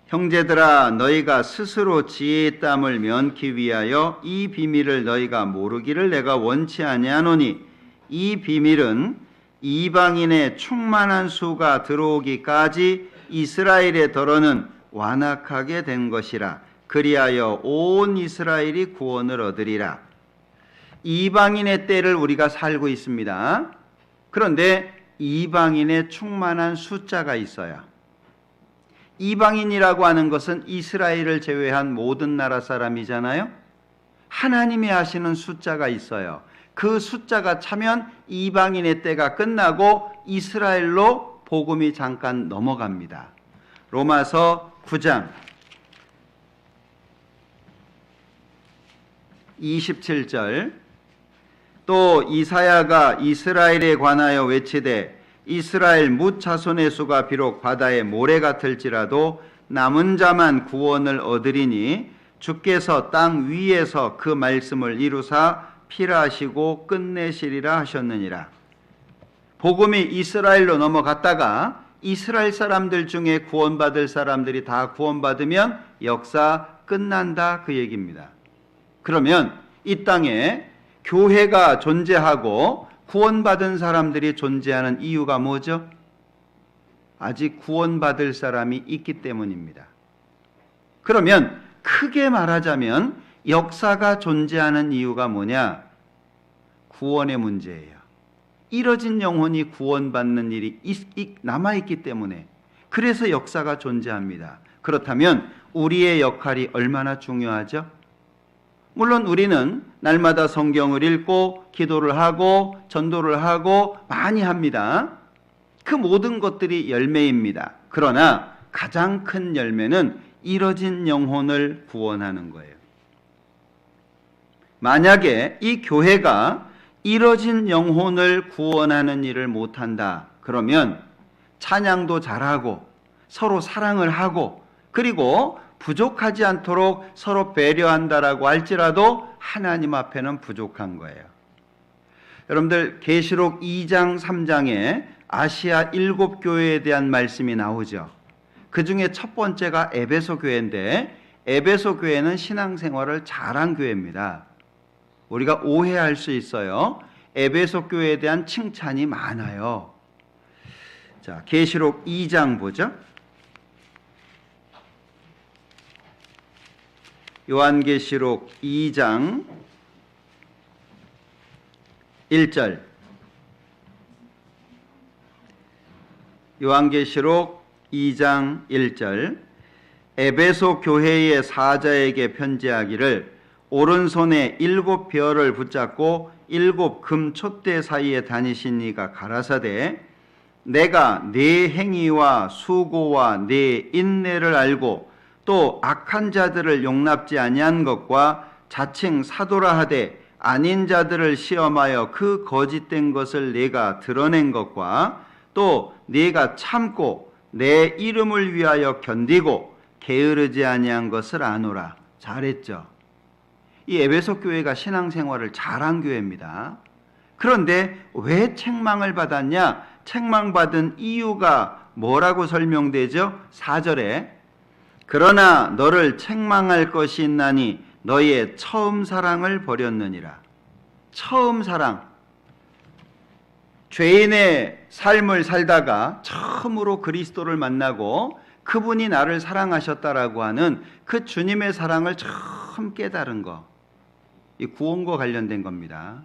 형제들아 너희가 스스로 지혜의 땀을 면기 위하여 이 비밀을 너희가 모르기를 내가 원치 아니하노니 이 비밀은 이방인의 충만한 수가 들어오기까지 이스라엘의 더러는 완악하게 된 것이라. 그리하여 온 이스라엘이 구원을 얻으리라. 이방인의 때를 우리가 살고 있습니다. 그런데 이방인의 충만한 숫자가 있어요. 이방인이라고 하는 것은 이스라엘을 제외한 모든 나라 사람이잖아요. 하나님이 하시는 숫자가 있어요. 그 숫자가 차면 이방인의 때가 끝나고 이스라엘로 복음이 잠깐 넘어갑니다. 로마서 9장 27절, 또 이사야가 이스라엘에 관하여 외치되 이스라엘 뭇 자손의 수가 비록 바다의 모래 같을지라도 남은 자만 구원을 얻으리니 주께서 땅 위에서 그 말씀을 이루사 필하시고 끝내시리라 하셨느니라. 복음이 이스라엘로 넘어갔다가 이스라엘 사람들 중에 구원받을 사람들이 다 구원받으면 역사 끝난다, 그 얘기입니다. 그러면 이 땅에 교회가 존재하고 구원받은 사람들이 존재하는 이유가 뭐죠? 아직 구원받을 사람이 있기 때문입니다. 그러면 크게 말하자면 역사가 존재하는 이유가 뭐냐? 구원의 문제예요. 잃어진 영혼이 구원받는 일이 남아있기 때문에, 그래서 역사가 존재합니다. 그렇다면 우리의 역할이 얼마나 중요하죠? 물론 우리는 날마다 성경을 읽고 기도를 하고 전도를 하고 많이 합니다. 그 모든 것들이 열매입니다. 그러나 가장 큰 열매는 잃어진 영혼을 구원하는 거예요. 만약에 이 교회가 잃어진 영혼을 구원하는 일을 못한다, 그러면 찬양도 잘하고 서로 사랑을 하고 그리고 부족하지 않도록 서로 배려한다라고 할지라도 하나님 앞에는 부족한 거예요. 여러분들 계시록 2장 3장에 아시아 7교회에 대한 말씀이 나오죠. 그 중에 첫 번째가 에베소 교회인데, 에베소 교회는 신앙생활을 잘한 교회입니다. 우리가 오해할 수 있어요. 에베소 교회에 대한 칭찬이 많아요. 자, 계시록 2장 보죠. 요한계시록 2장 1절, 요한계시록 2장 1절, 에베소 교회의 사자에게 편지하기를 오른손에 7 별을 붙잡고 7 금 촛대 사이에 다니신 이가 가라사대 내가 네 행위와 수고와 네 인내를 알고 또 악한 자들을 용납지 아니한 것과 자칭 사도라 하되 아닌 자들을 시험하여 그 거짓된 것을 네가 드러낸 것과 또 네가 참고 내 이름을 위하여 견디고 게으르지 아니한 것을 아노라. 잘했죠. 이 에베소 교회가 신앙생활을 잘한 교회입니다. 그런데 왜 책망을 받았냐? 책망받은 이유가 뭐라고 설명되죠? 4절에 그러나 너를 책망할 것이 있나니 너희의 처음 사랑을 버렸느니라. 처음 사랑. 죄인의 삶을 살다가 처음으로 그리스도를 만나고 그분이 나를 사랑하셨다라고 하는 그 주님의 사랑을 처음 깨달은 거, 이 구원과 관련된 겁니다.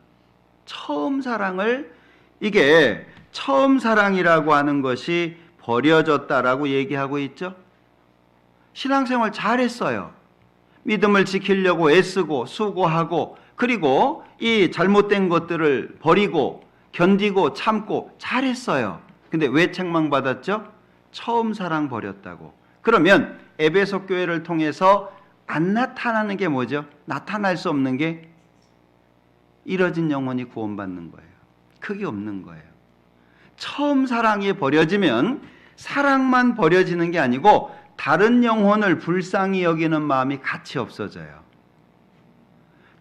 처음 사랑을, 이게 처음 사랑이라고 하는 것이 버려졌다라고 얘기하고 있죠. 신앙생활 잘했어요. 믿음을 지키려고 애쓰고 수고하고 그리고 이 잘못된 것들을 버리고 견디고 참고 잘했어요. 근데 왜 책망받았죠? 처음 사랑 버렸다고. 그러면 에베소 교회를 통해서 안 나타나는 게 뭐죠? 나타날 수 없는 게 잃어진 영혼이 구원받는 거예요. 그게 없는 거예요. 처음 사랑이 버려지면 사랑만 버려지는 게 아니고 다른 영혼을 불쌍히 여기는 마음이 같이 없어져요.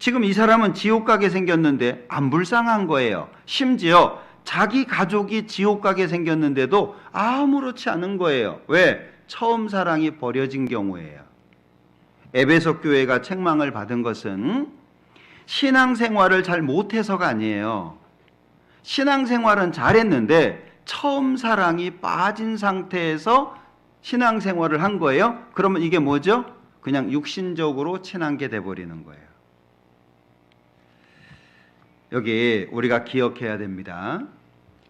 지금 이 사람은 지옥 가게 생겼는데 안 불쌍한 거예요. 심지어 자기 가족이 지옥 가게 생겼는데도 아무렇지 않은 거예요. 왜? 처음 사랑이 버려진 경우예요. 에베소 교회가 책망을 받은 것은 신앙생활을 잘 못해서가 아니에요. 신앙생활은 잘했는데 처음 사랑이 빠진 상태에서 신앙생활을 한 거예요. 그러면 이게 뭐죠? 그냥 육신적으로 친한 게 돼버리는 거예요. 여기 우리가 기억해야 됩니다.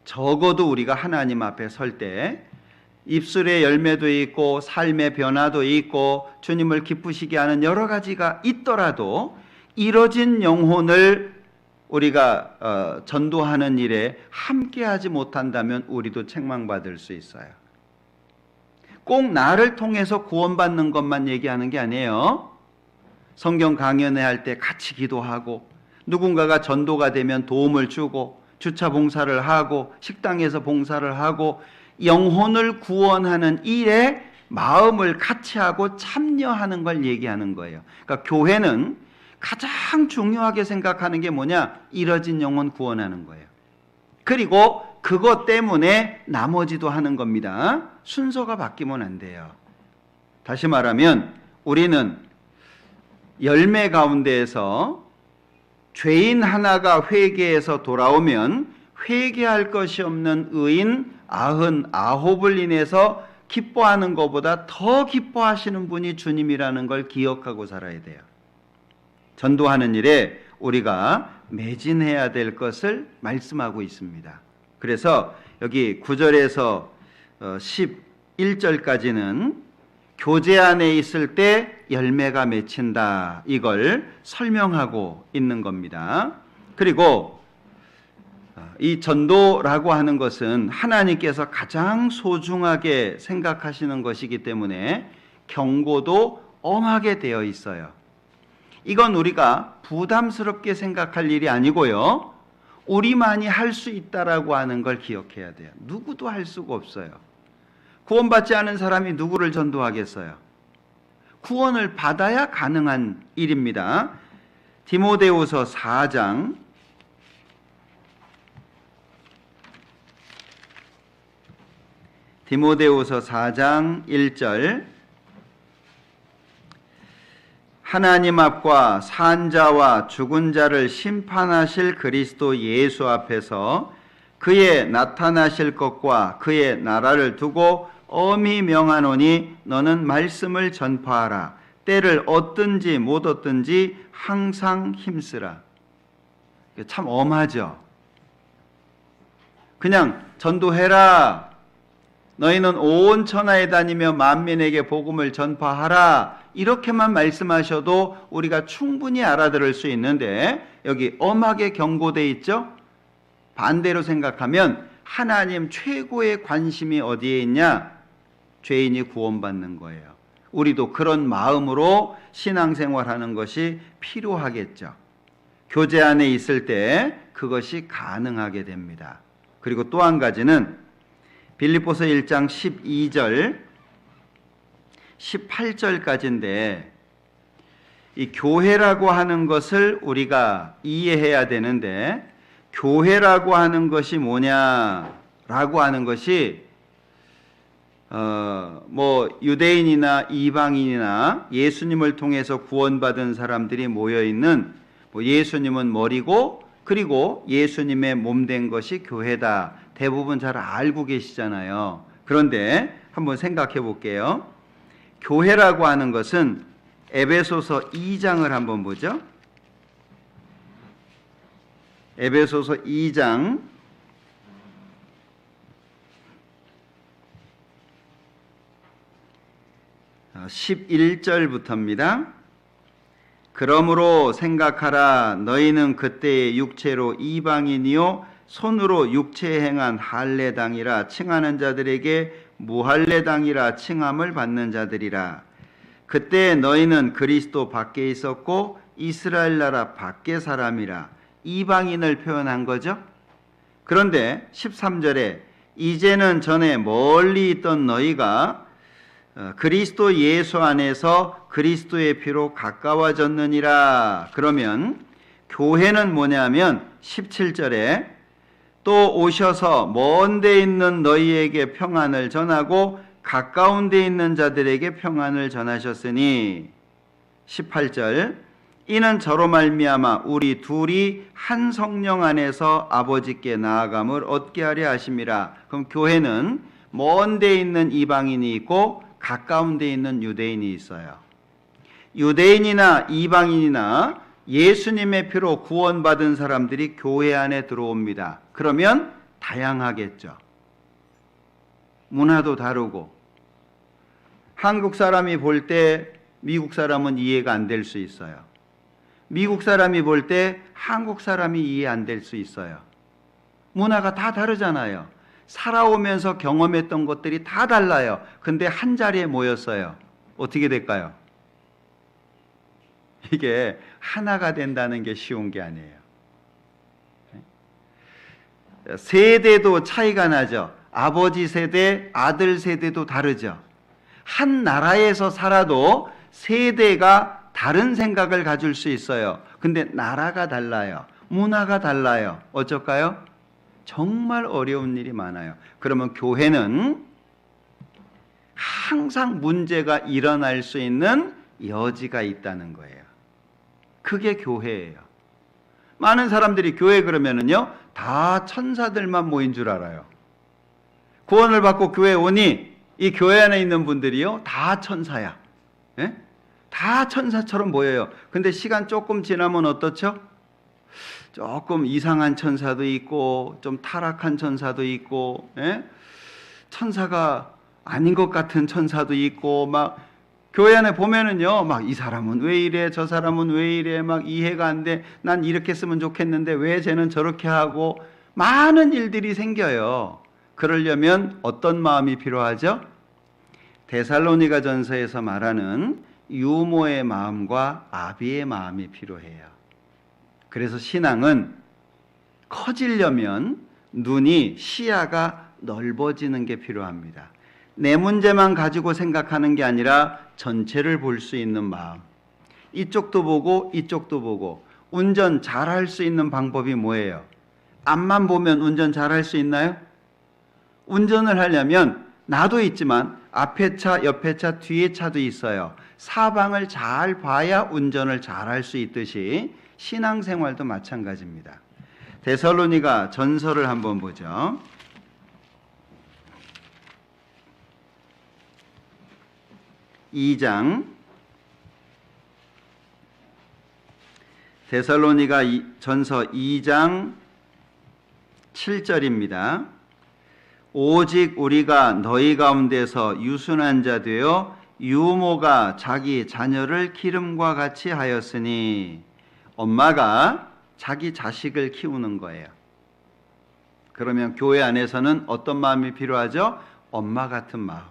적어도 우리가 하나님 앞에 설 때 입술의 열매도 있고 삶의 변화도 있고 주님을 기쁘시게 하는 여러 가지가 있더라도 이뤄진 영혼을 우리가 전도하는 일에 함께하지 못한다면 우리도 책망받을 수 있어요. 꼭 나를 통해서 구원받는 것만 얘기하는 게 아니에요. 성경 강연회 할 때 같이 기도하고 누군가가 전도가 되면 도움을 주고 주차 봉사를 하고 식당에서 봉사를 하고 영혼을 구원하는 일에 마음을 같이 하고 참여하는 걸 얘기하는 거예요. 그러니까 교회는 가장 중요하게 생각하는 게 뭐냐? 이뤄진 영혼 구원하는 거예요. 그리고 그것 때문에 나머지도 하는 겁니다. 순서가 바뀌면 안 돼요. 다시 말하면 우리는 열매 가운데에서 죄인 하나가 회개해서 돌아오면 회개할 것이 없는 의인 99을 인해서 기뻐하는 것보다 더 기뻐하시는 분이 주님이라는 걸 기억하고 살아야 돼요. 전도하는 일에 우리가 매진해야 될 것을 말씀하고 있습니다. 그래서 여기 9절에서 11절까지는 교제 안에 있을 때 열매가 맺힌다, 이걸 설명하고 있는 겁니다. 그리고 이 전도라고 하는 것은 하나님께서 가장 소중하게 생각하시는 것이기 때문에 경고도 엄하게 되어 있어요. 이건 우리가 부담스럽게 생각할 일이 아니고요, 우리만이 할 수 있다라고 하는 걸 기억해야 돼요. 누구도 할 수가 없어요. 구원받지 않은 사람이 누구를 전도하겠어요? 구원을 받아야 가능한 일입니다. 디모데후서 4장 1절 하나님 앞과 산 자와 죽은 자를 심판하실 그리스도 예수 앞에서 그의 나타나실 것과 그의 나라를 두고 엄히 명하노니 너는 말씀을 전파하라. 때를 얻든지 못 얻든지 항상 힘쓰라. 참 엄하죠. 그냥 전도해라, 너희는 온 천하에 다니며 만민에게 복음을 전파하라, 이렇게만 말씀하셔도 우리가 충분히 알아들을 수 있는데 여기 엄하게 경고되어 있죠. 반대로 생각하면 하나님 최고의 관심이 어디에 있냐? 죄인이 구원받는 거예요. 우리도 그런 마음으로 신앙생활하는 것이 필요하겠죠. 교제 안에 있을 때 그것이 가능하게 됩니다. 그리고 또 한 가지는 빌립보서 1장 12절 18절까지인데 이 교회라고 하는 것을 우리가 이해해야 되는데, 교회라고 하는 것이 뭐냐라고 하는 것이 유대인이나 이방인이나 예수님을 통해서 구원받은 사람들이 모여있는, 예수님은 머리고 그리고 예수님의 몸된 것이 교회다, 대부분 잘 알고 계시잖아요. 그런데 한번 생각해 볼게요. 교회라고 하는 것은 에베소서 2장을 한번 보죠. 에베소서 2장 11절부터입니다. 그러므로 생각하라. 너희는 그때의 육체로 이방인이요 손으로 육체에 행한 할례당이라 칭하는 자들에게 무할례당이라 칭함을 받는 자들이라. 그때 너희는 그리스도 밖에 있었고 이스라엘 나라 밖의 사람이라. 이방인을 표현한 거죠. 그런데 13절에 이제는 전에 멀리 있던 너희가 그리스도 예수 안에서 그리스도의 피로 가까워졌느니라. 그러면 교회는 뭐냐면 17절에 또 오셔서 먼 데 있는 너희에게 평안을 전하고 가까운 데 있는 자들에게 평안을 전하셨으니 18절 이는 저로 말미암아 우리 둘이 한 성령 안에서 아버지께 나아감을 얻게 하려 하심이라. 그럼 교회는 먼 데 있는 이방인이 있고 가까운 데 있는 유대인이 있어요. 유대인이나 이방인이나 예수님의 피로 구원받은 사람들이 교회 안에 들어옵니다. 그러면 다양하겠죠. 문화도 다르고 한국 사람이 볼 때 미국 사람은 이해가 안 될 수 있어요. 미국 사람이 볼 때 한국 사람이 이해 안 될 수 있어요. 문화가 다 다르잖아요. 살아오면서 경험했던 것들이 다 달라요. 근데 한 자리에 모였어요. 어떻게 될까요? 이게 하나가 된다는 게 쉬운 게 아니에요. 세대도 차이가 나죠. 아버지 세대, 아들 세대도 다르죠. 한 나라에서 살아도 세대가 다른 생각을 가질 수 있어요. 근데 나라가 달라요. 문화가 달라요. 어쩔까요? 정말 어려운 일이 많아요. 그러면 교회는 항상 문제가 일어날 수 있는 여지가 있다는 거예요. 그게 교회예요. 많은 사람들이 교회 그러면은요, 다 천사들만 모인 줄 알아요. 구원을 받고 교회에 오니 이 교회 안에 있는 분들이요, 다 천사야. 예? 다 천사처럼 보여요. 근데 시간 조금 지나면 어떻죠? 조금 이상한 천사도 있고 좀 타락한 천사도 있고, 예? 천사가 아닌 것 같은 천사도 있고, 막 교회 안에 보면은요, 막 이 사람은 왜 이래, 저 사람은 왜 이래, 막 이해가 안 돼. 난 이렇게 했으면 좋겠는데 왜 쟤는 저렇게 하고, 많은 일들이 생겨요. 그러려면 어떤 마음이 필요하죠? 데살로니가 전서에서 말하는 유모의 마음과 아비의 마음이 필요해요. 그래서 신앙은 커지려면 눈이, 시야가 넓어지는 게 필요합니다. 내 문제만 가지고 생각하는 게 아니라 전체를 볼 수 있는 마음. 이쪽도 보고 이쪽도 보고. 운전 잘할 수 있는 방법이 뭐예요? 앞만 보면 운전 잘할 수 있나요? 운전을 하려면 나도 있지만 앞에 차, 옆에 차, 뒤에 차도 있어요. 사방을 잘 봐야 운전을 잘할 수 있듯이 신앙생활도 마찬가지입니다. 데살로니가 전서를 한번 보죠. 데살로니가 전서 2장 7절입니다. 오직 우리가 너희 가운데서 유순한 자 되어 유모가 자기 자녀를 기름과 같이 하였으니, 엄마가 자기 자식을 키우는 거예요. 그러면 교회 안에서는 어떤 마음이 필요하죠? 엄마 같은 마음.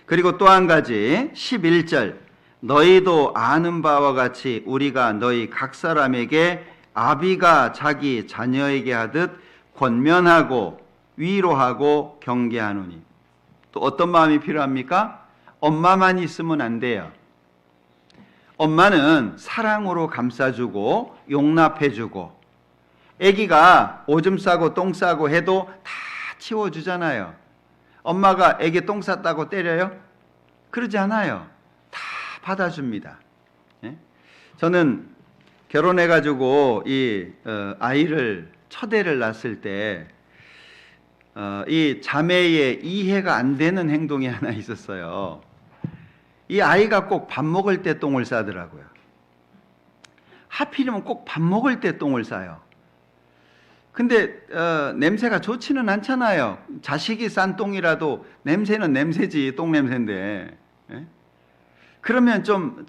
그리고 또 한 가지 11절, 너희도 아는 바와 같이 우리가 너희 각 사람에게 아비가 자기 자녀에게 하듯 권면하고 위로하고 경계하노니. 또 어떤 마음이 필요합니까? 엄마만 있으면 안 돼요. 엄마는 사랑으로 감싸주고 용납해주고, 아기가 오줌 싸고 똥 싸고 해도 다 치워주잖아요. 엄마가 애기 똥 쌌다고 때려요? 그러지 않아요. 다 받아줍니다. 예? 저는 결혼해가지고 이 아이를 첫애를 낳았을 때 이 자매의 이해가 안 되는 행동이 하나 있었어요. 이 아이가 꼭 밥 먹을 때 똥을 싸더라고요. 하필이면 꼭 밥 먹을 때 똥을 싸요. 근데 냄새가 좋지는 않잖아요. 자식이 싼 똥이라도 냄새는 냄새지, 똥 냄새인데. 예? 그러면 좀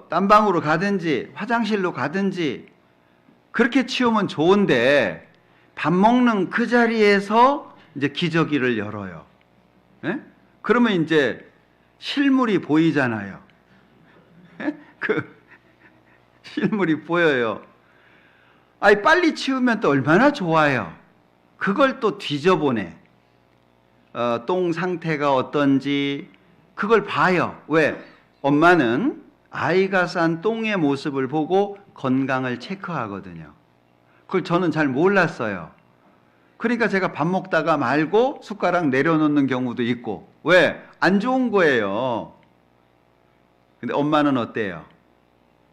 딴 방으로 가든지 화장실로 가든지 그렇게 치우면 좋은데, 밥 먹는 그 자리에서 이제 기저귀를 열어요. 예? 그러면 이제 실물이 보이잖아요. 예? 그 실물이 보여요. 아니, 빨리 치우면 또 얼마나 좋아요. 그걸 또 뒤져보네. 똥 상태가 어떤지, 그걸 봐요. 왜? 엄마는 아이가 싼 똥의 모습을 보고 건강을 체크하거든요. 그걸 저는 잘 몰랐어요. 그러니까 제가 밥 먹다가 말고 숟가락 내려놓는 경우도 있고. 왜? 안 좋은 거예요. 근데 엄마는 어때요?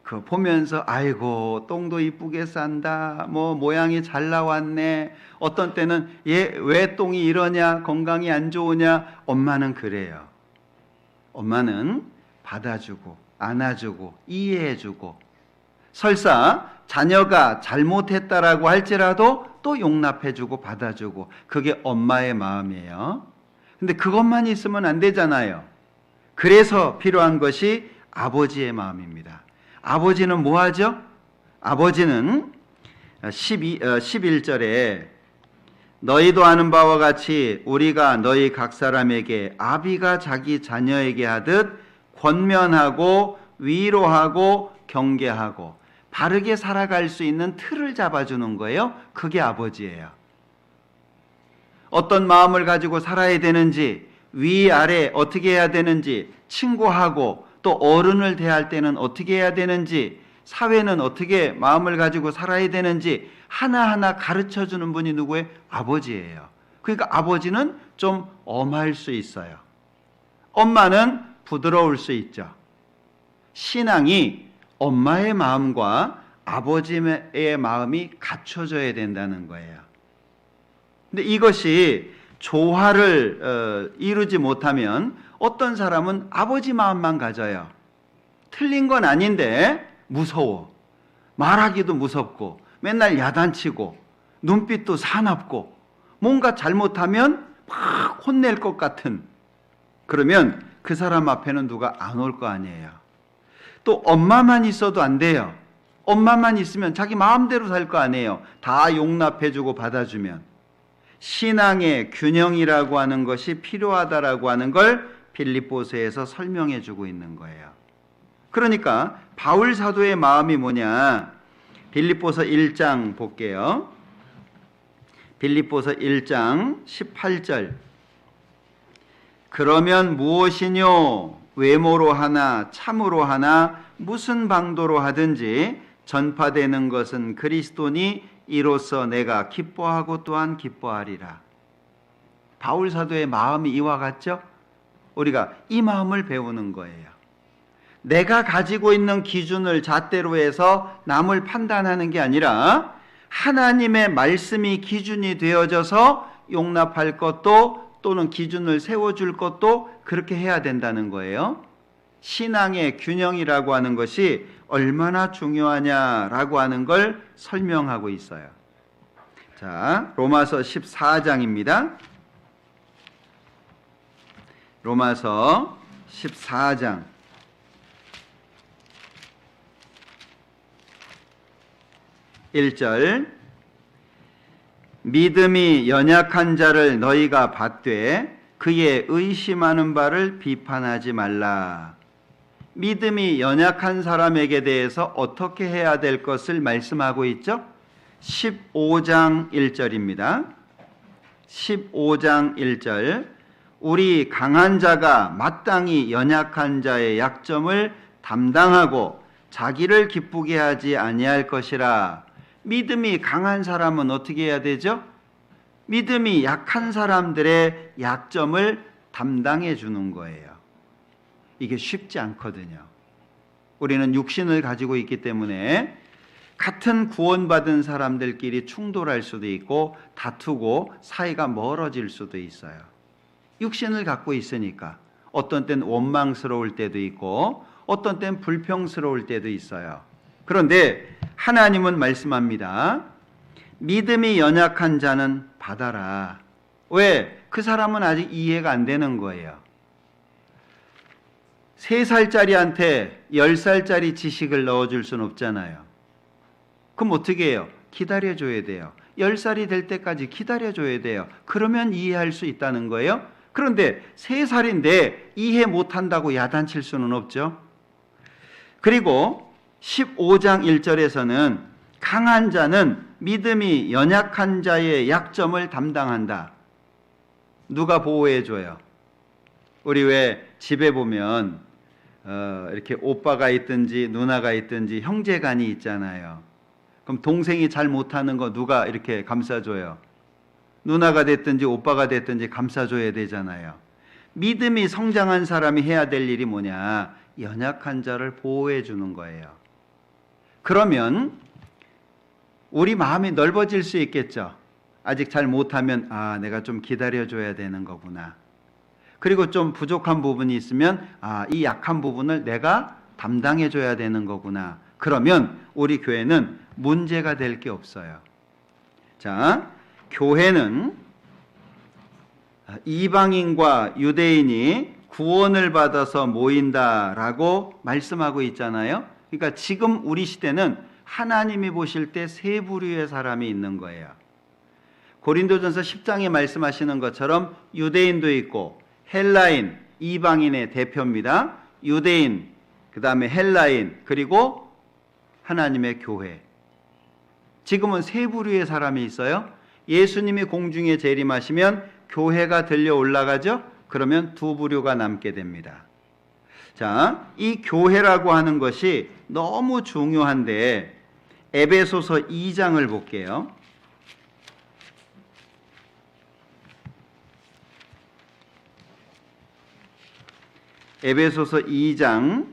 그 보면서 아이고 똥도 이쁘게 싼다, 뭐 모양이 잘 나왔네, 어떤 때는 얘 왜 똥이 이러냐, 건강이 안 좋으냐. 엄마는 그래요. 엄마는 받아주고 안아주고 이해해주고, 설사 자녀가 잘못했다라고 할지라도 또 용납해주고 받아주고, 그게 엄마의 마음이에요. 근데 그것만 있으면 안 되잖아요. 그래서 필요한 것이 아버지의 마음입니다. 아버지는 뭐 하죠? 아버지는 11절에 너희도 아는 바와 같이 우리가 너희 각 사람에게 아비가 자기 자녀에게 하듯 권면하고 위로하고 경계하고 바르게 살아갈 수 있는 틀을 잡아주는 거예요. 그게 아버지예요. 어떤 마음을 가지고 살아야 되는지, 위아래 어떻게 해야 되는지, 친구하고 또 어른을 대할 때는 어떻게 해야 되는지, 사회는 어떻게 마음을 가지고 살아야 되는지 하나하나 가르쳐주는 분이 누구예요? 아버지예요. 그러니까 아버지는 좀 엄할 수 있어요. 엄마는 부드러울 수 있죠. 신앙이 엄마의 마음과 아버지의 마음이 갖춰져야 된다는 거예요. 근데 이것이 조화를 이루지 못하면 어떤 사람은 아버지 마음만 가져요. 틀린 건 아닌데 무서워. 말하기도 무섭고 맨날 야단치고 눈빛도 사납고 뭔가 잘못하면 막 혼낼 것 같은, 그러면 그 사람 앞에는 누가 안 올 거 아니에요. 또 엄마만 있어도 안 돼요. 엄마만 있으면 자기 마음대로 살 거 아니에요. 다 용납해주고 받아주면. 신앙의 균형이라고 하는 것이 필요하다라고 하는 걸 빌립보서에서 설명해 주고 있는 거예요. 그러니까 바울 사도의 마음이 뭐냐? 빌립보서 1장 볼게요. 빌립보서 1장 18절. 그러면 무엇이뇨? 외모로 하나 참으로 하나 무슨 방도로 하든지 전파되는 것은 그리스도니 이로써 내가 기뻐하고 또한 기뻐하리라. 바울 사도의 마음이 이와 같죠? 우리가 이 마음을 배우는 거예요. 내가 가지고 있는 기준을 잣대로 해서 남을 판단하는 게 아니라 하나님의 말씀이 기준이 되어져서 용납할 것도 또는 기준을 세워줄 것도 그렇게 해야 된다는 거예요. 신앙의 균형이라고 하는 것이 얼마나 중요하냐라고 하는 걸 설명하고 있어요. 자, 로마서 14장입니다. 로마서 14장 1절. 믿음이 연약한 자를 너희가 받되 그의 의심하는 바를 비판하지 말라. 믿음이 연약한 사람에게 대해서 어떻게 해야 될 것을 말씀하고 있죠? 15장 1절입니다. 15장 1절. 우리 강한 자가 마땅히 연약한 자의 약점을 담당하고 자기를 기쁘게 하지 아니할 것이라. 믿음이 강한 사람은 어떻게 해야 되죠? 믿음이 약한 사람들의 약점을 담당해 주는 거예요. 이게 쉽지 않거든요. 우리는 육신을 가지고 있기 때문에 같은 구원받은 사람들끼리 충돌할 수도 있고 다투고 사이가 멀어질 수도 있어요. 육신을 갖고 있으니까 어떤 때는 원망스러울 때도 있고 어떤 때는 불평스러울 때도 있어요. 그런데 하나님은 말씀합니다. 믿음이 연약한 자는 받아라. 왜? 그 사람은 아직 이해가 안 되는 거예요. 3살짜리한테 10살짜리 지식을 넣어줄 수는 없잖아요. 그럼 어떻게 해요? 기다려줘야 돼요. 10살이 될 때까지 기다려줘야 돼요. 그러면 이해할 수 있다는 거예요. 그런데 3살인데 이해 못한다고 야단칠 수는 없죠. 그리고 15장 1절에서는 강한 자는 믿음이 연약한 자의 약점을 담당한다. 누가 보호해줘요? 우리 왜 집에 보면 이렇게 오빠가 있든지 누나가 있든지 형제간이 있잖아요. 그럼 동생이 잘 못하는 거 누가 이렇게 감싸줘요? 누나가 됐든지 오빠가 됐든지 감싸줘야 되잖아요. 믿음이 성장한 사람이 해야 될 일이 뭐냐? 연약한 자를 보호해 주는 거예요. 그러면 우리 마음이 넓어질 수 있겠죠. 아직 잘 못하면 내가 좀 기다려줘야 되는 거구나. 그리고 좀 부족한 부분이 있으면 이 약한 부분을 내가 담당해줘야 되는 거구나. 그러면 우리 교회는 문제가 될 게 없어요. 자, 교회는 이방인과 유대인이 구원을 받아서 모인다라고 말씀하고 있잖아요. 그러니까 지금 우리 시대는 하나님이 보실 때 세 부류의 사람이 있는 거예요. 고린도전서 10장에 말씀하시는 것처럼 유대인도 있고 헬라인, 이방인의 대표입니다. 유대인, 그 다음에 헬라인, 그리고 하나님의 교회. 지금은 세 부류의 사람이 있어요. 예수님이 공중에 재림하시면 교회가 들려 올라가죠. 그러면 두 부류가 남게 됩니다. 자, 이 교회라고 하는 것이 너무 중요한데 에베소서 2장을 볼게요. 에베소서 2장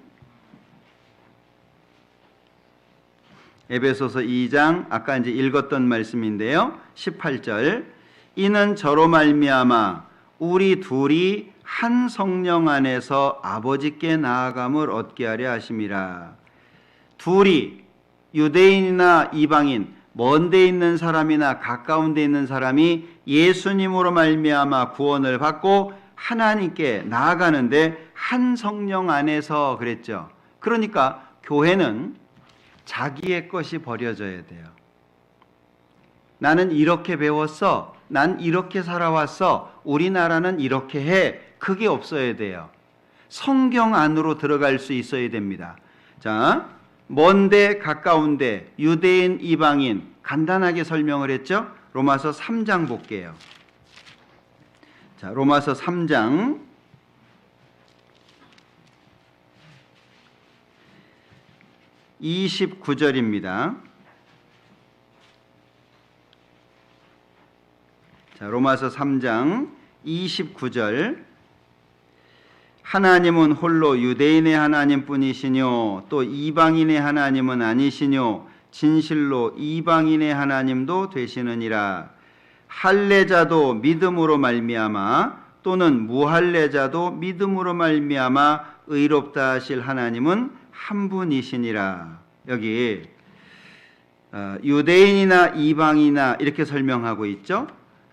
아까 이제 읽었던 말씀인데요. 18절 이는 저로 말미암아 우리 둘이 한 성령 안에서 아버지께 나아감을 얻게 하려 하심이라. 둘이 유대인이나 이방인, 먼 데 있는 사람이나 가까운 데 있는 사람이 예수님으로 말미암아 구원을 받고 하나님께 나아가는데 한 성령 안에서 그랬죠. 그러니까 교회는 자기의 것이 버려져야 돼요. 나는 이렇게 배웠어. 난 이렇게 살아왔어. 우리나라는 이렇게 해. 그게 없어야 돼요. 성경 안으로 들어갈 수 있어야 됩니다. 자, 먼데 가까운데 유대인 이방인 간단하게 설명을 했죠. 로마서 3장 볼게요. 자, 로마서 3장 29절입니다. 자, 로마서 3장 29절 하나님은 홀로 유대인의 하나님뿐이시뇨 또 이방인의 하나님은 아니시뇨 진실로 이방인의 하나님도 되시느니라. 할례자도 믿음으로 말미암아 또는 무할례자도 믿음으로 말미암아 의롭다 하실 하나님은 한 분이시니라. 여기 유대인이나 이방이나 이렇게 설명하고 있죠.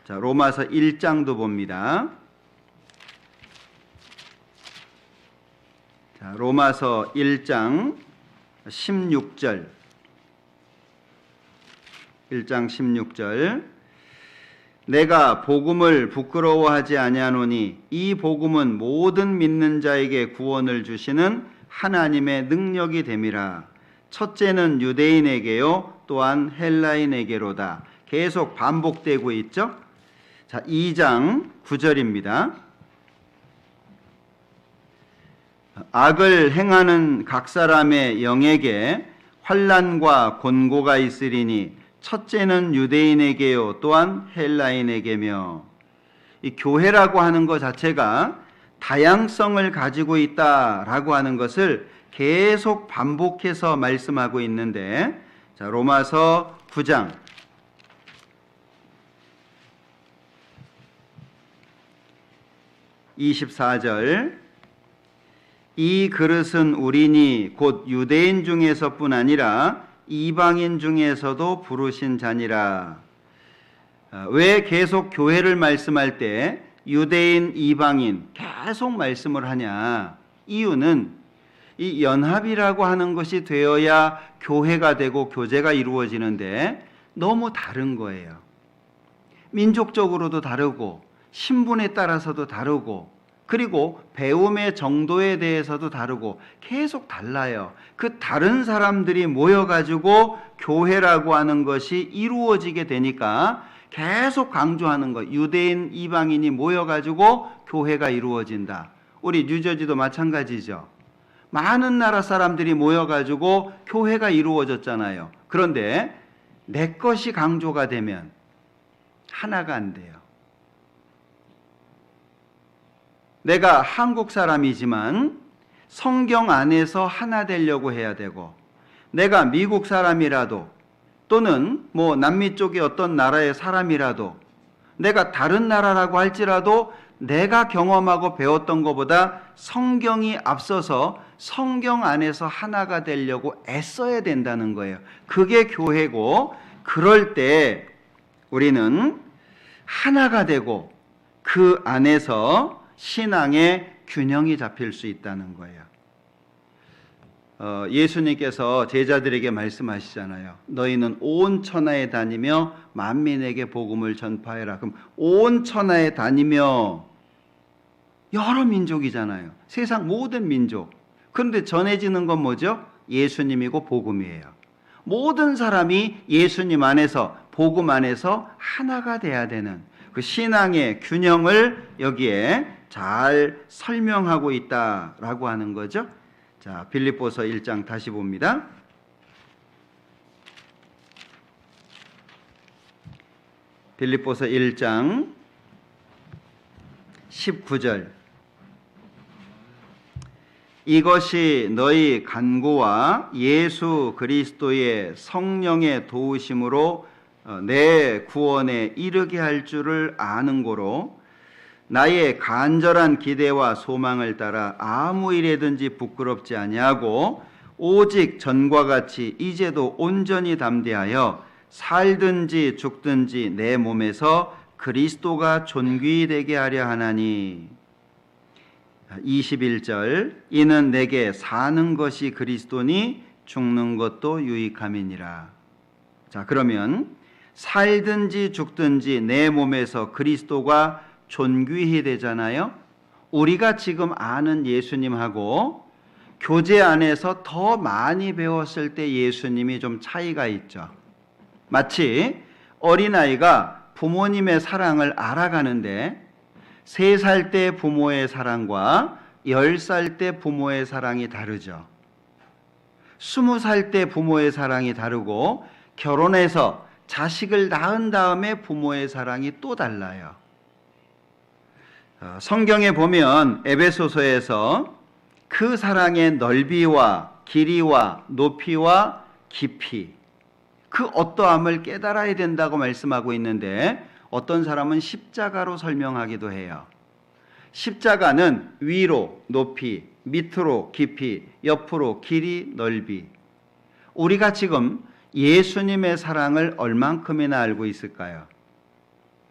자, 로마서 1장도 봅니다. 자, 로마서 1장 16절 1장 16절 내가 복음을 부끄러워하지 아니하노니 이 복음은 모든 믿는 자에게 구원을 주시는 하나님의 능력이 됨이라. 첫째는 유대인에게요 또한 헬라인에게로다. 계속 반복되고 있죠. 자, 2장 9절입니다. 악을 행하는 각 사람의 영에게 환난과 곤고가 있으리니 첫째는 유대인에게요 또한 헬라인에게며. 이 교회라고 하는 것 자체가 다양성을 가지고 있다라고 하는 것을 계속 반복해서 말씀하고 있는데, 자, 로마서 9장 24절 이 그릇은 우리니 곧 유대인 중에서뿐 아니라 이방인 중에서도 부르신 자니라. 왜 계속 교회를 말씀할 때 유대인, 이방인 계속 말씀을 하냐? 이유는 이 연합이라고 하는 것이 되어야 교회가 되고 교제가 이루어지는데 너무 다른 거예요. 민족적으로도 다르고 신분에 따라서도 다르고 그리고 배움의 정도에 대해서도 다르고 계속 달라요. 그 다른 사람들이 모여가지고 교회라고 하는 것이 이루어지게 되니까 계속 강조하는 거. 유대인, 이방인이 모여가지고 교회가 이루어진다. 우리 뉴저지도 마찬가지죠. 많은 나라 사람들이 모여가지고 교회가 이루어졌잖아요. 그런데 내 것이 강조가 되면 하나가 안 돼요. 내가 한국 사람이지만 성경 안에서 하나 되려고 해야 되고, 내가 미국 사람이라도 또는 남미 쪽의 어떤 나라의 사람이라도, 내가 다른 나라라고 할지라도 내가 경험하고 배웠던 것보다 성경이 앞서서 성경 안에서 하나가 되려고 애써야 된다는 거예요. 그게 교회고, 그럴 때 우리는 하나가 되고 그 안에서 신앙의 균형이 잡힐 수 있다는 거예요. 예수님께서 제자들에게 말씀하시잖아요. 너희는 온 천하에 다니며 만민에게 복음을 전파해라. 그럼 온 천하에 다니며 여러 민족이잖아요. 세상 모든 민족. 그런데 전해지는 건 뭐죠? 예수님이고 복음이에요. 모든 사람이 예수님 안에서, 복음 안에서 하나가 돼야 되는 그 신앙의 균형을 여기에 잘 설명하고 있다라고 하는 거죠. 자, 빌립보서 1장 다시 봅니다. 빌립보서 1장 19절. 이것이 너희 간구와 예수 그리스도의 성령의 도우심으로 내 구원에 이르게 할 줄을 아는 고로 나의 간절한 기대와 소망을 따라 아무 일에든지 부끄럽지 아니하고 오직 전과 같이 이제도 온전히 담대하여 살든지 죽든지 내 몸에서 그리스도가 존귀히 되게 하려 하나니. 21절. 이는 내게 사는 것이 그리스도니 죽는 것도 유익함이니라. 자, 그러면 살든지 죽든지 내 몸에서 그리스도가 존귀히 되잖아요. 우리가 지금 아는 예수님하고 교제 안에서 더 많이 배웠을 때 예수님이 좀 차이가 있죠. 마치 어린아이가 부모님의 사랑을 알아가는데 3살 때 부모의 사랑과 10살 때 부모의 사랑이 다르죠. 20살 때 부모의 사랑이 다르고 결혼해서 자식을 낳은 다음에 부모의 사랑이 또 달라요. 성경에 보면 에베소서에서 그 사랑의 넓이와 길이와 높이와 깊이, 그 어떠함을 깨달아야 된다고 말씀하고 있는데 어떤 사람은 십자가로 설명하기도 해요. 십자가는 위로 높이, 밑으로 깊이, 옆으로 길이 넓이. 우리가 지금 예수님의 사랑을 얼만큼이나 알고 있을까요?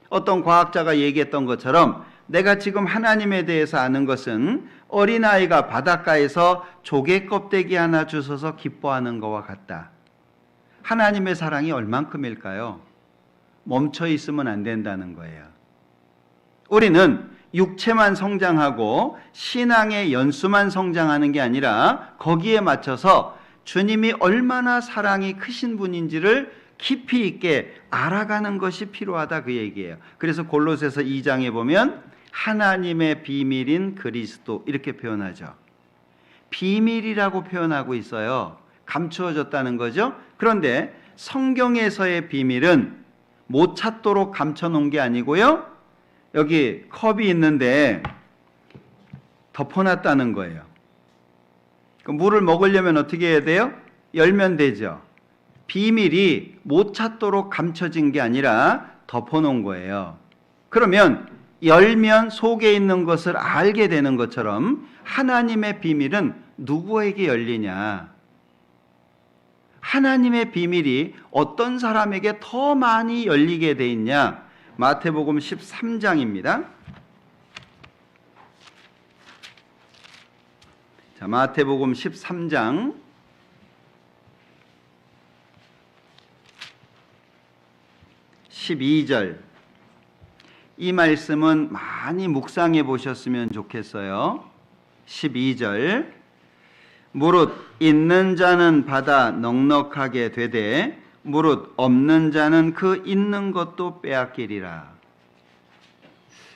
어떤 과학자가 얘기했던 것처럼 내가 지금 하나님에 대해서 아는 것은 어린아이가 바닷가에서 조개 껍데기 하나 주워서 기뻐하는 것과 같다. 하나님의 사랑이 얼만큼일까요? 멈춰 있으면 안 된다는 거예요. 우리는 육체만 성장하고 신앙의 연수만 성장하는 게 아니라 거기에 맞춰서 주님이 얼마나 사랑이 크신 분인지를 깊이 있게 알아가는 것이 필요하다, 그 얘기예요. 그래서 골로새서 2장에 보면 하나님의 비밀인 그리스도 이렇게 표현하죠. 비밀이라고 표현하고 있어요. 감추어졌다는 거죠. 그런데 성경에서의 비밀은 못 찾도록 감춰놓은 게 아니고요, 여기 컵이 있는데 덮어놨다는 거예요. 물을 먹으려면 어떻게 해야 돼요? 열면 되죠. 비밀이 못 찾도록 감춰진 게 아니라 덮어놓은 거예요. 그러면 열면 속에 있는 것을 알게 되는 것처럼 하나님의 비밀은 누구에게 열리냐? 하나님의 비밀이 어떤 사람에게 더 많이 열리게 돼 있냐? 마태복음 13장입니다. 자, 마태복음 13장 12절. 이 말씀은 많이 묵상해 보셨으면 좋겠어요. 12절. 무릇 있는 자는 받아 넉넉하게 되되 무릇 없는 자는 그 있는 것도 빼앗기리라.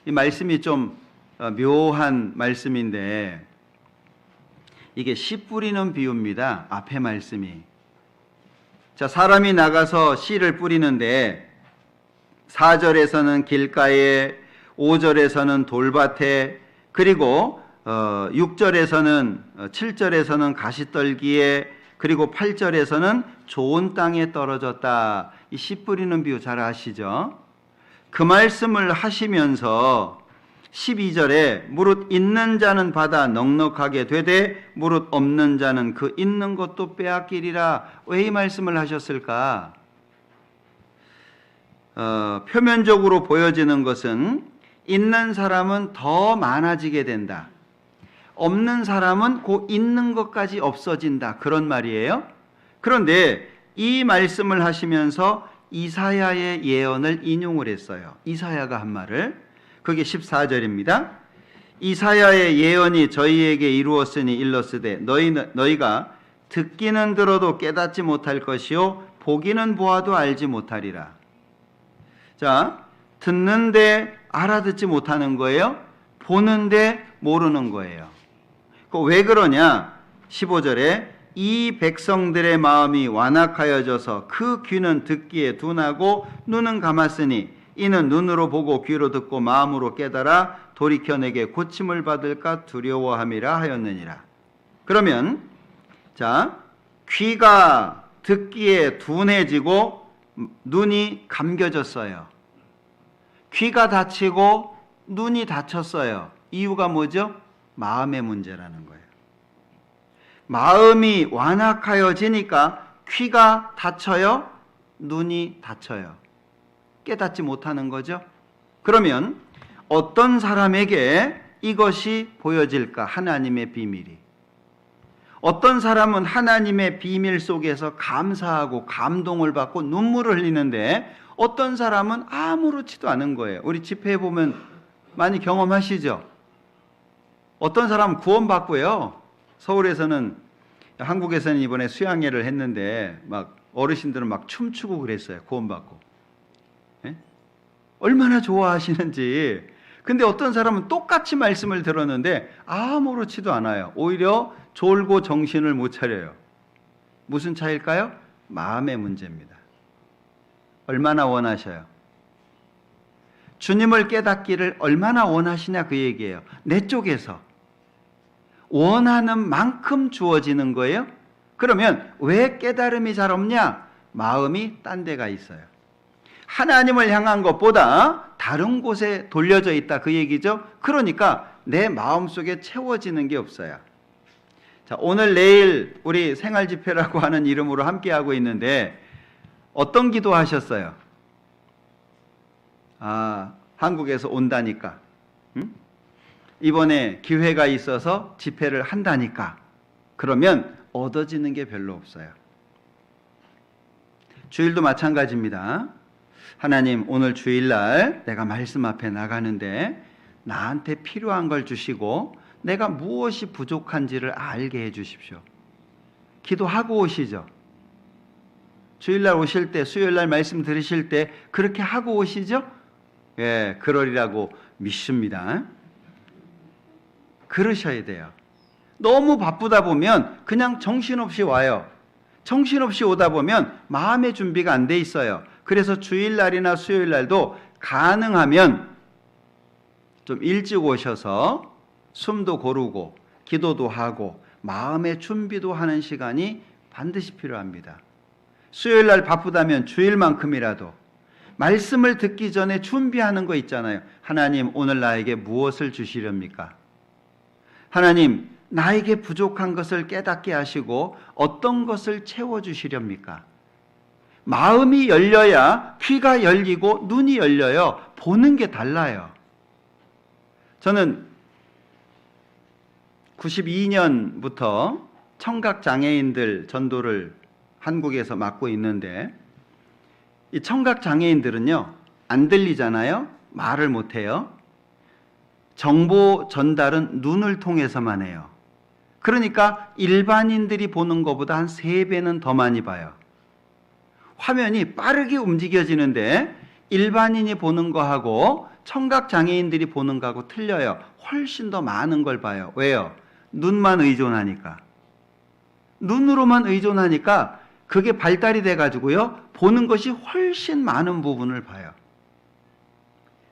이 말씀이 좀 묘한 말씀인데 이게 씨 뿌리는 비유입니다. 앞에 말씀이. 자, 사람이 나가서 씨를 뿌리는데 4절에서는 길가에, 5절에서는 돌밭에, 그리고 6절에서는 7절에서는 가시떨기에, 그리고 8절에서는 좋은 땅에 떨어졌다. 이 씨 뿌리는 비유 잘 아시죠? 그 말씀을 하시면서 12절에 무릇 있는 자는 받아 넉넉하게 되되 무릇 없는 자는 그 있는 것도 빼앗기리라. 왜 이 말씀을 하셨을까? 표면적으로 보여지는 것은 있는 사람은 더 많아지게 된다. 없는 사람은 그 있는 것까지 없어진다. 그런 말이에요. 그런데 이 말씀을 하시면서 이사야의 예언을 인용을 했어요. 이사야가 한 말을. 그게 14절입니다. 이사야의 예언이 저희에게 이루었으니 일렀으되 너희가 듣기는 들어도 깨닫지 못할 것이요 보기는 보아도 알지 못하리라. 자, 듣는데 알아듣지 못하는 거예요. 보는데 모르는 거예요. 왜 그러냐? 15절에 이 백성들의 마음이 완악하여져서 그 귀는 듣기에 둔하고 눈은 감았으니 이는 눈으로 보고 귀로 듣고 마음으로 깨달아 돌이켜 내게 고침을 받을까 두려워함이라 하였느니라. 그러면 자, 귀가 듣기에 둔해지고 눈이 감겨졌어요. 귀가 닫히고 눈이 닫혔어요. 이유가 뭐죠? 마음의 문제라는 거예요. 마음이 완악하여지니까 귀가 닫혀요, 눈이 닫혀요. 깨닫지 못하는 거죠. 그러면 어떤 사람에게 이것이 보여질까? 하나님의 비밀이. 어떤 사람은 하나님의 비밀 속에서 감사하고 감동을 받고 눈물을 흘리는데 어떤 사람은 아무렇지도 않은 거예요. 우리 집회에 보면 많이 경험하시죠? 어떤 사람은 구원받고요. 서울에서는, 한국에서는 이번에 수양회를 했는데 막 어르신들은 막 춤추고 그랬어요. 구원받고. 예? 얼마나 좋아하시는지. 근데 어떤 사람은 똑같이 말씀을 들었는데 아무렇지도 않아요. 오히려 졸고 정신을 못 차려요. 무슨 차이일까요? 마음의 문제입니다. 얼마나 원하셔요? 주님을 깨닫기를 얼마나 원하시냐 그 얘기예요. 내 쪽에서 원하는 만큼 주어지는 거예요. 그러면 왜 깨달음이 잘 없냐? 마음이 딴 데가 있어요. 하나님을 향한 것보다 다른 곳에 돌려져 있다 그 얘기죠. 그러니까 내 마음속에 채워지는 게 없어요. 자, 오늘 내일 우리 생활집회라고 하는 이름으로 함께하고 있는데 어떤 기도 하셨어요? 한국에서 온다니까. 응? 이번에 기회가 있어서 집회를 한다니까. 그러면 얻어지는 게 별로 없어요. 주일도 마찬가지입니다. 하나님, 오늘 주일날 내가 말씀 앞에 나가는데 나한테 필요한 걸 주시고 내가 무엇이 부족한지를 알게 해 주십시오. 기도하고 오시죠. 주일날 오실 때, 수요일날 말씀 들으실 때 그렇게 하고 오시죠? 예, 그러리라고 믿습니다. 그러셔야 돼요. 너무 바쁘다 보면 그냥 정신없이 와요. 정신없이 오다 보면 마음의 준비가 안 돼 있어요. 그래서 주일날이나 수요일날도 가능하면 좀 일찍 오셔서 숨도 고르고 기도도 하고 마음의 준비도 하는 시간이 반드시 필요합니다. 수요일날 바쁘다면 주일만큼이라도 말씀을 듣기 전에 준비하는 거 있잖아요. 하나님, 오늘 나에게 무엇을 주시렵니까? 하나님, 나에게 부족한 것을 깨닫게 하시고 어떤 것을 채워주시렵니까? 마음이 열려야 귀가 열리고 눈이 열려요. 보는 게 달라요. 저는 92년부터 청각장애인들 전도를 한국에서 맡고 있는데 이 청각장애인들은요, 안 들리잖아요. 말을 못해요. 정보 전달은 눈을 통해서만 해요. 그러니까 일반인들이 보는 것보다 한 3배는 더 많이 봐요. 화면이 빠르게 움직여지는데 일반인이 보는 거하고 청각 장애인들이 보는 거하고 틀려요. 훨씬 더 많은 걸 봐요. 왜요? 눈만 의존하니까. 눈으로만 의존하니까 그게 발달이 돼가지고요, 보는 것이 훨씬 많은 부분을 봐요.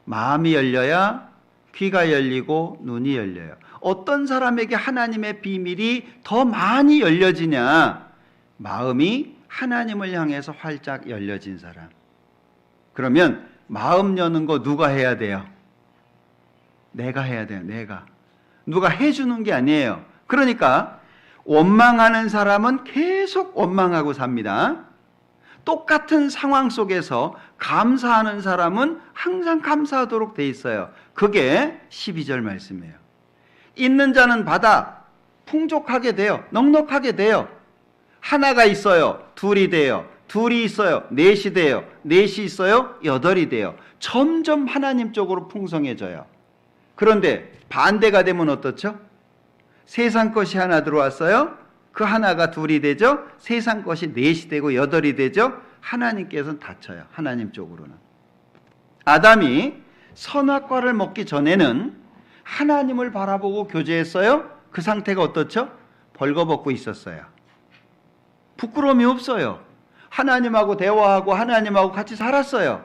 마음이 열려야 귀가 열리고 눈이 열려요. 어떤 사람에게 하나님의 비밀이 더 많이 열려지냐? 마음이 하나님을 향해서 활짝 열려진 사람. 그러면 마음 여는 거 누가 해야 돼요? 내가 해야 돼요. 내가. 누가 해주는 게 아니에요. 그러니까 원망하는 사람은 계속 원망하고 삽니다. 똑같은 상황 속에서 감사하는 사람은 항상 감사하도록 돼 있어요. 그게 12절 말씀이에요. 있는 자는 받아 풍족하게 돼요. 넉넉하게 돼요. 하나가 있어요. 둘이 돼요. 둘이 있어요. 넷이 돼요. 넷이 있어요. 여덟이 돼요. 점점 하나님 쪽으로 풍성해져요. 그런데 반대가 되면 어떻죠? 세상 것이 하나 들어왔어요. 그 하나가 둘이 되죠. 세상 것이 넷이 되고 여덟이 되죠. 하나님께서는 닫혀요. 하나님 쪽으로는. 아담이 선악과를 먹기 전에는 하나님을 바라보고 교제했어요. 그 상태가 어떻죠? 벌거벗고 있었어요. 부끄러움이 없어요. 하나님하고 대화하고 하나님하고 같이 살았어요.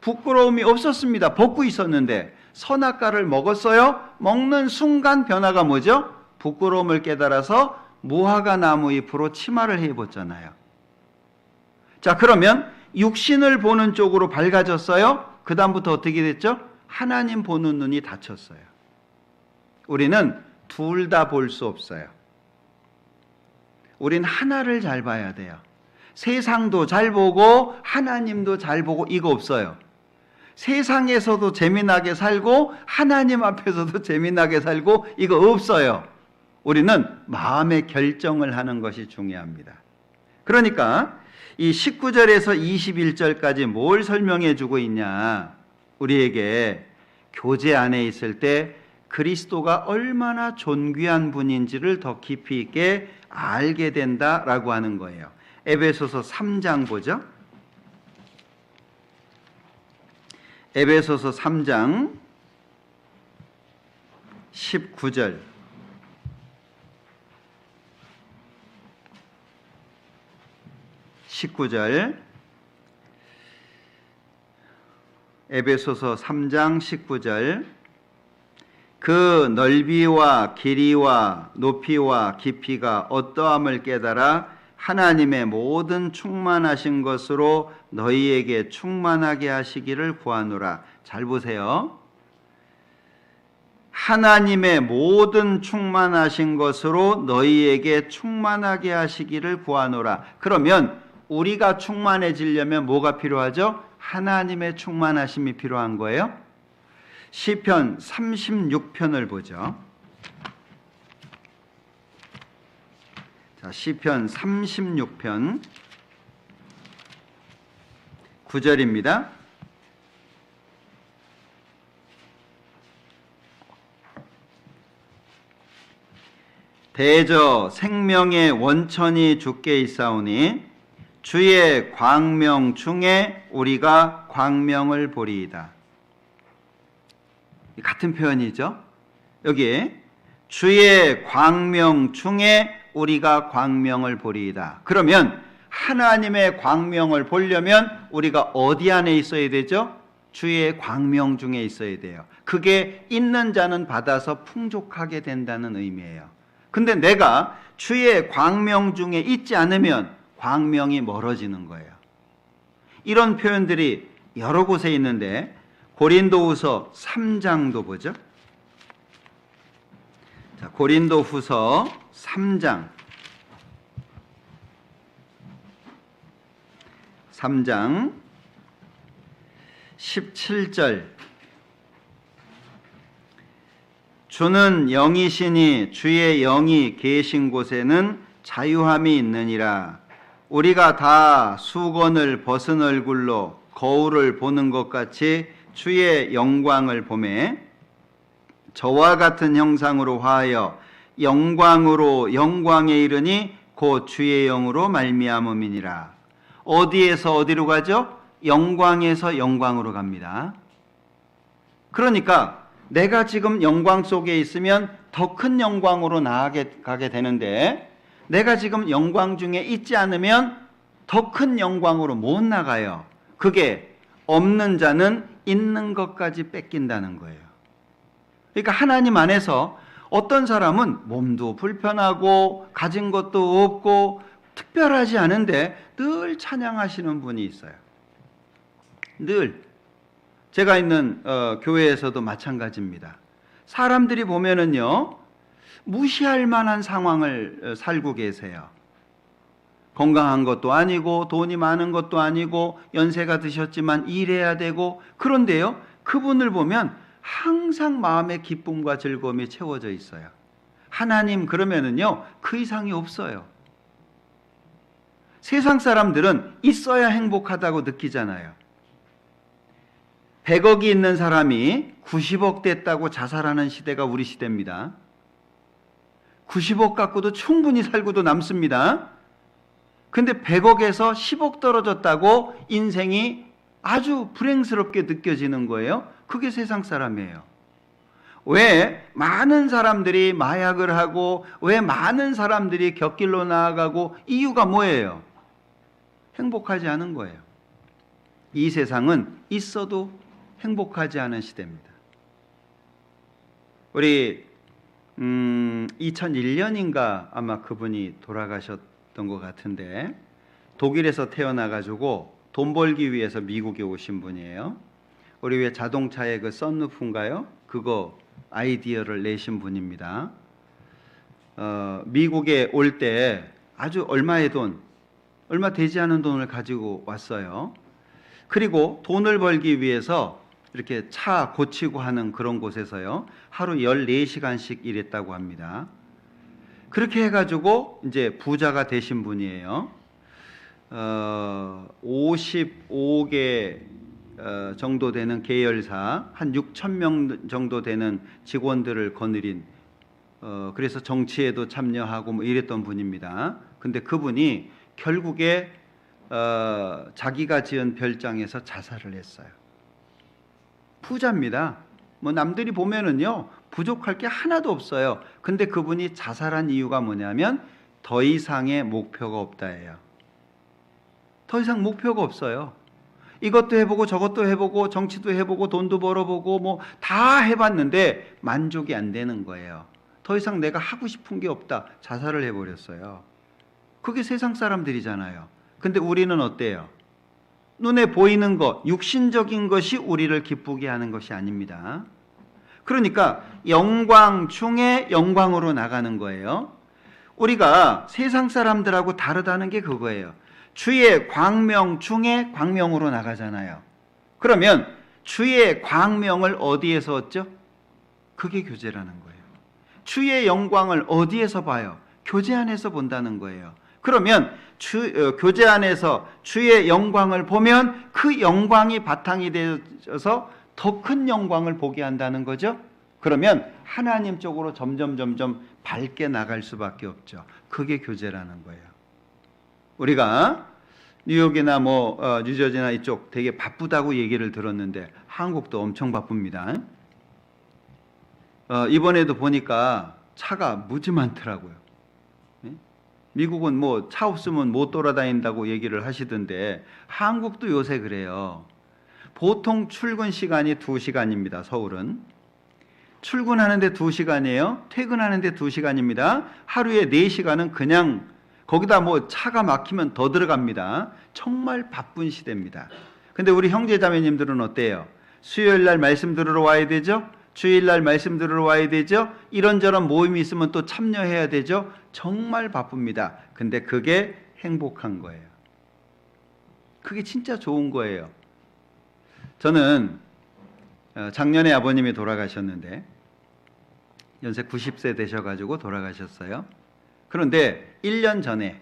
부끄러움이 없었습니다. 벗고 있었는데 선악과를 먹었어요. 먹는 순간 변화가 뭐죠? 부끄러움을 깨달아서 무화과 나무 잎으로 치마를 해 입었잖아요. 자, 그러면 육신을 보는 쪽으로 밝아졌어요. 그 다음부터 어떻게 됐죠? 하나님 보는 눈이 닫혔어요. 우리는 둘 다 볼 수 없어요. 우린 하나를 잘 봐야 돼요. 세상도 잘 보고 하나님도 잘 보고 이거 없어요. 세상에서도 재미나게 살고 하나님 앞에서도 재미나게 살고 이거 없어요. 우리는 마음의 결정을 하는 것이 중요합니다. 그러니까 이 19절에서 21절까지 뭘 설명해 주고 있냐? 우리에게 교제 안에 있을 때 그리스도가 얼마나 존귀한 분인지를 더 깊이 있게 알게 된다라고 하는 거예요. 에베소서 3장 보죠. 에베소서 3장 19절. 에베소서 3장 19절. 그 넓이와 길이와 높이와 깊이가 어떠함을 깨달아 하나님의 모든 충만하신 것으로 너희에게 충만하게 하시기를 구하노라. 잘 보세요. 하나님의 모든 충만하신 것으로 너희에게 충만하게 하시기를 구하노라. 그러면 우리가 충만해지려면 뭐가 필요하죠? 하나님의 충만하심이 필요한 거예요. 시편 36편을 보죠. 자, 시편 36편 9절입니다. 대저 생명의 원천이 주께 있사오니 주의 광명 중에 우리가 광명을 보리이다. 같은 표현이죠. 여기 주의 광명 중에 우리가 광명을 보리이다. 그러면 하나님의 광명을 보려면 우리가 어디 안에 있어야 되죠? 주의 광명 중에 있어야 돼요. 그게 있는 자는 받아서 풍족하게 된다는 의미예요. 근데 내가 주의 광명 중에 있지 않으면 광명이 멀어지는 거예요. 이런 표현들이 여러 곳에 있는데 고린도후서 3장도 보죠. 자, 고린도후서 3장 17절. 주는 영이시니 주의 영이 계신 곳에는 자유함이 있느니라. 우리가 다 수건을 벗은 얼굴로 거울을 보는 것 같이 주의 영광을 보매 저와 같은 형상으로 화하여 영광으로 영광에 이르니 곧 주의 영으로 말미암음이니라. 어디에서 어디로 가죠? 영광에서 영광으로 갑니다. 그러니까 내가 지금 영광 속에 있으면 더 큰 영광으로 나아가게 되는데, 내가 지금 영광 중에 있지 않으면 더 큰 영광으로 못 나가요. 그게 없는 자는 있는 것까지 뺏긴다는 거예요. 그러니까 하나님 안에서 어떤 사람은 몸도 불편하고 가진 것도 없고 특별하지 않은데 늘 찬양하시는 분이 있어요. 늘. 제가 있는 교회에서도 마찬가지입니다. 사람들이 보면은요, 무시할 만한 상황을 살고 계세요. 건강한 것도 아니고 돈이 많은 것도 아니고 연세가 드셨지만 일해야 되고, 그런데요, 그분을 보면 항상 마음의 기쁨과 즐거움이 채워져 있어요. 하나님 그러면은요, 그 이상이 없어요. 세상 사람들은 있어야 행복하다고 느끼잖아요. 100억이 있는 사람이 90억 됐다고 자살하는 시대가 우리 시대입니다. 90억 갖고도 충분히 살고도 남습니다. 근데 100억에서 10억 떨어졌다고 인생이 아주 불행스럽게 느껴지는 거예요. 그게 세상 사람이에요. 왜 많은 사람들이 마약을 하고, 왜 많은 사람들이 곁길로 나아가고, 이유가 뭐예요? 행복하지 않은 거예요. 이 세상은 있어도 행복하지 않은 시대입니다. 우리 2001년인가 아마 그분이 돌아가셨던 것 같은데, 독일에서 태어나가지고 돈 벌기 위해서 미국에 오신 분이에요. 우리 왜 자동차의 그 썬루프인가요? 그거 아이디어를 내신 분입니다. 미국에 올 때 아주 얼마 되지 않은 돈을 가지고 왔어요. 그리고 돈을 벌기 위해서 이렇게 차 고치고 하는 그런 곳에서요, 하루 14시간씩 일했다고 합니다. 그렇게 해가지고 이제 부자가 되신 분이에요. 55개 정도 되는 계열사, 한 6천 명 정도 되는 직원들을 거느린, 그래서 정치에도 참여하고 뭐 이랬던 분입니다. 근데 그분이 결국에 자기가 지은 별장에서 자살을 했어요. 부자입니다. 뭐 남들이 보면은요, 부족할 게 하나도 없어요. 근데 그분이 자살한 이유가 뭐냐면 더 이상의 목표가 없다예요. 더 이상 목표가 없어요. 이것도 해보고 저것도 해보고 정치도 해보고 돈도 벌어보고 뭐 다 해봤는데 만족이 안 되는 거예요. 더 이상 내가 하고 싶은 게 없다. 자살을 해버렸어요. 그게 세상 사람들이잖아요. 근데 우리는 어때요? 눈에 보이는 것, 육신적인 것이 우리를 기쁘게 하는 것이 아닙니다. 그러니까 영광 중에 영광으로 나가는 거예요. 우리가 세상 사람들하고 다르다는 게 그거예요. 주의 광명 중에 광명으로 나가잖아요. 그러면 주의 광명을 어디에서 얻죠? 그게 교제라는 거예요. 주의 영광을 어디에서 봐요? 교제 안에서 본다는 거예요. 그러면 교제 안에서 주의 영광을 보면 그 영광이 바탕이 되어서 더 큰 영광을 보게 한다는 거죠. 그러면 하나님 쪽으로 점점 밝게 나갈 수밖에 없죠. 그게 교제라는 거예요. 우리가 뉴욕이나 뉴저지나 이쪽 되게 바쁘다고 얘기를 들었는데 한국도 엄청 바쁩니다. 이번에도 보니까 차가 무지 많더라고요. 미국은 뭐 차 없으면 못 돌아다닌다고 얘기를 하시던데 한국도 요새 그래요. 보통 출근 시간이 2시간입니다. 서울은. 출근하는데 2시간이에요. 퇴근하는데 2시간입니다. 하루에 4시간은 그냥 거기다 뭐 차가 막히면 더 들어갑니다. 정말 바쁜 시대입니다. 근데 우리 형제자매님들은 어때요? 수요일 날 말씀 들으러 와야 되죠? 주일 날 말씀 들으러 와야 되죠? 이런저런 모임이 있으면 또 참여해야 되죠? 정말 바쁩니다. 근데 그게 행복한 거예요. 그게 진짜 좋은 거예요. 저는 작년에 아버님이 돌아가셨는데 연세 90세 되셔가지고 돌아가셨어요. 그런데 1년 전에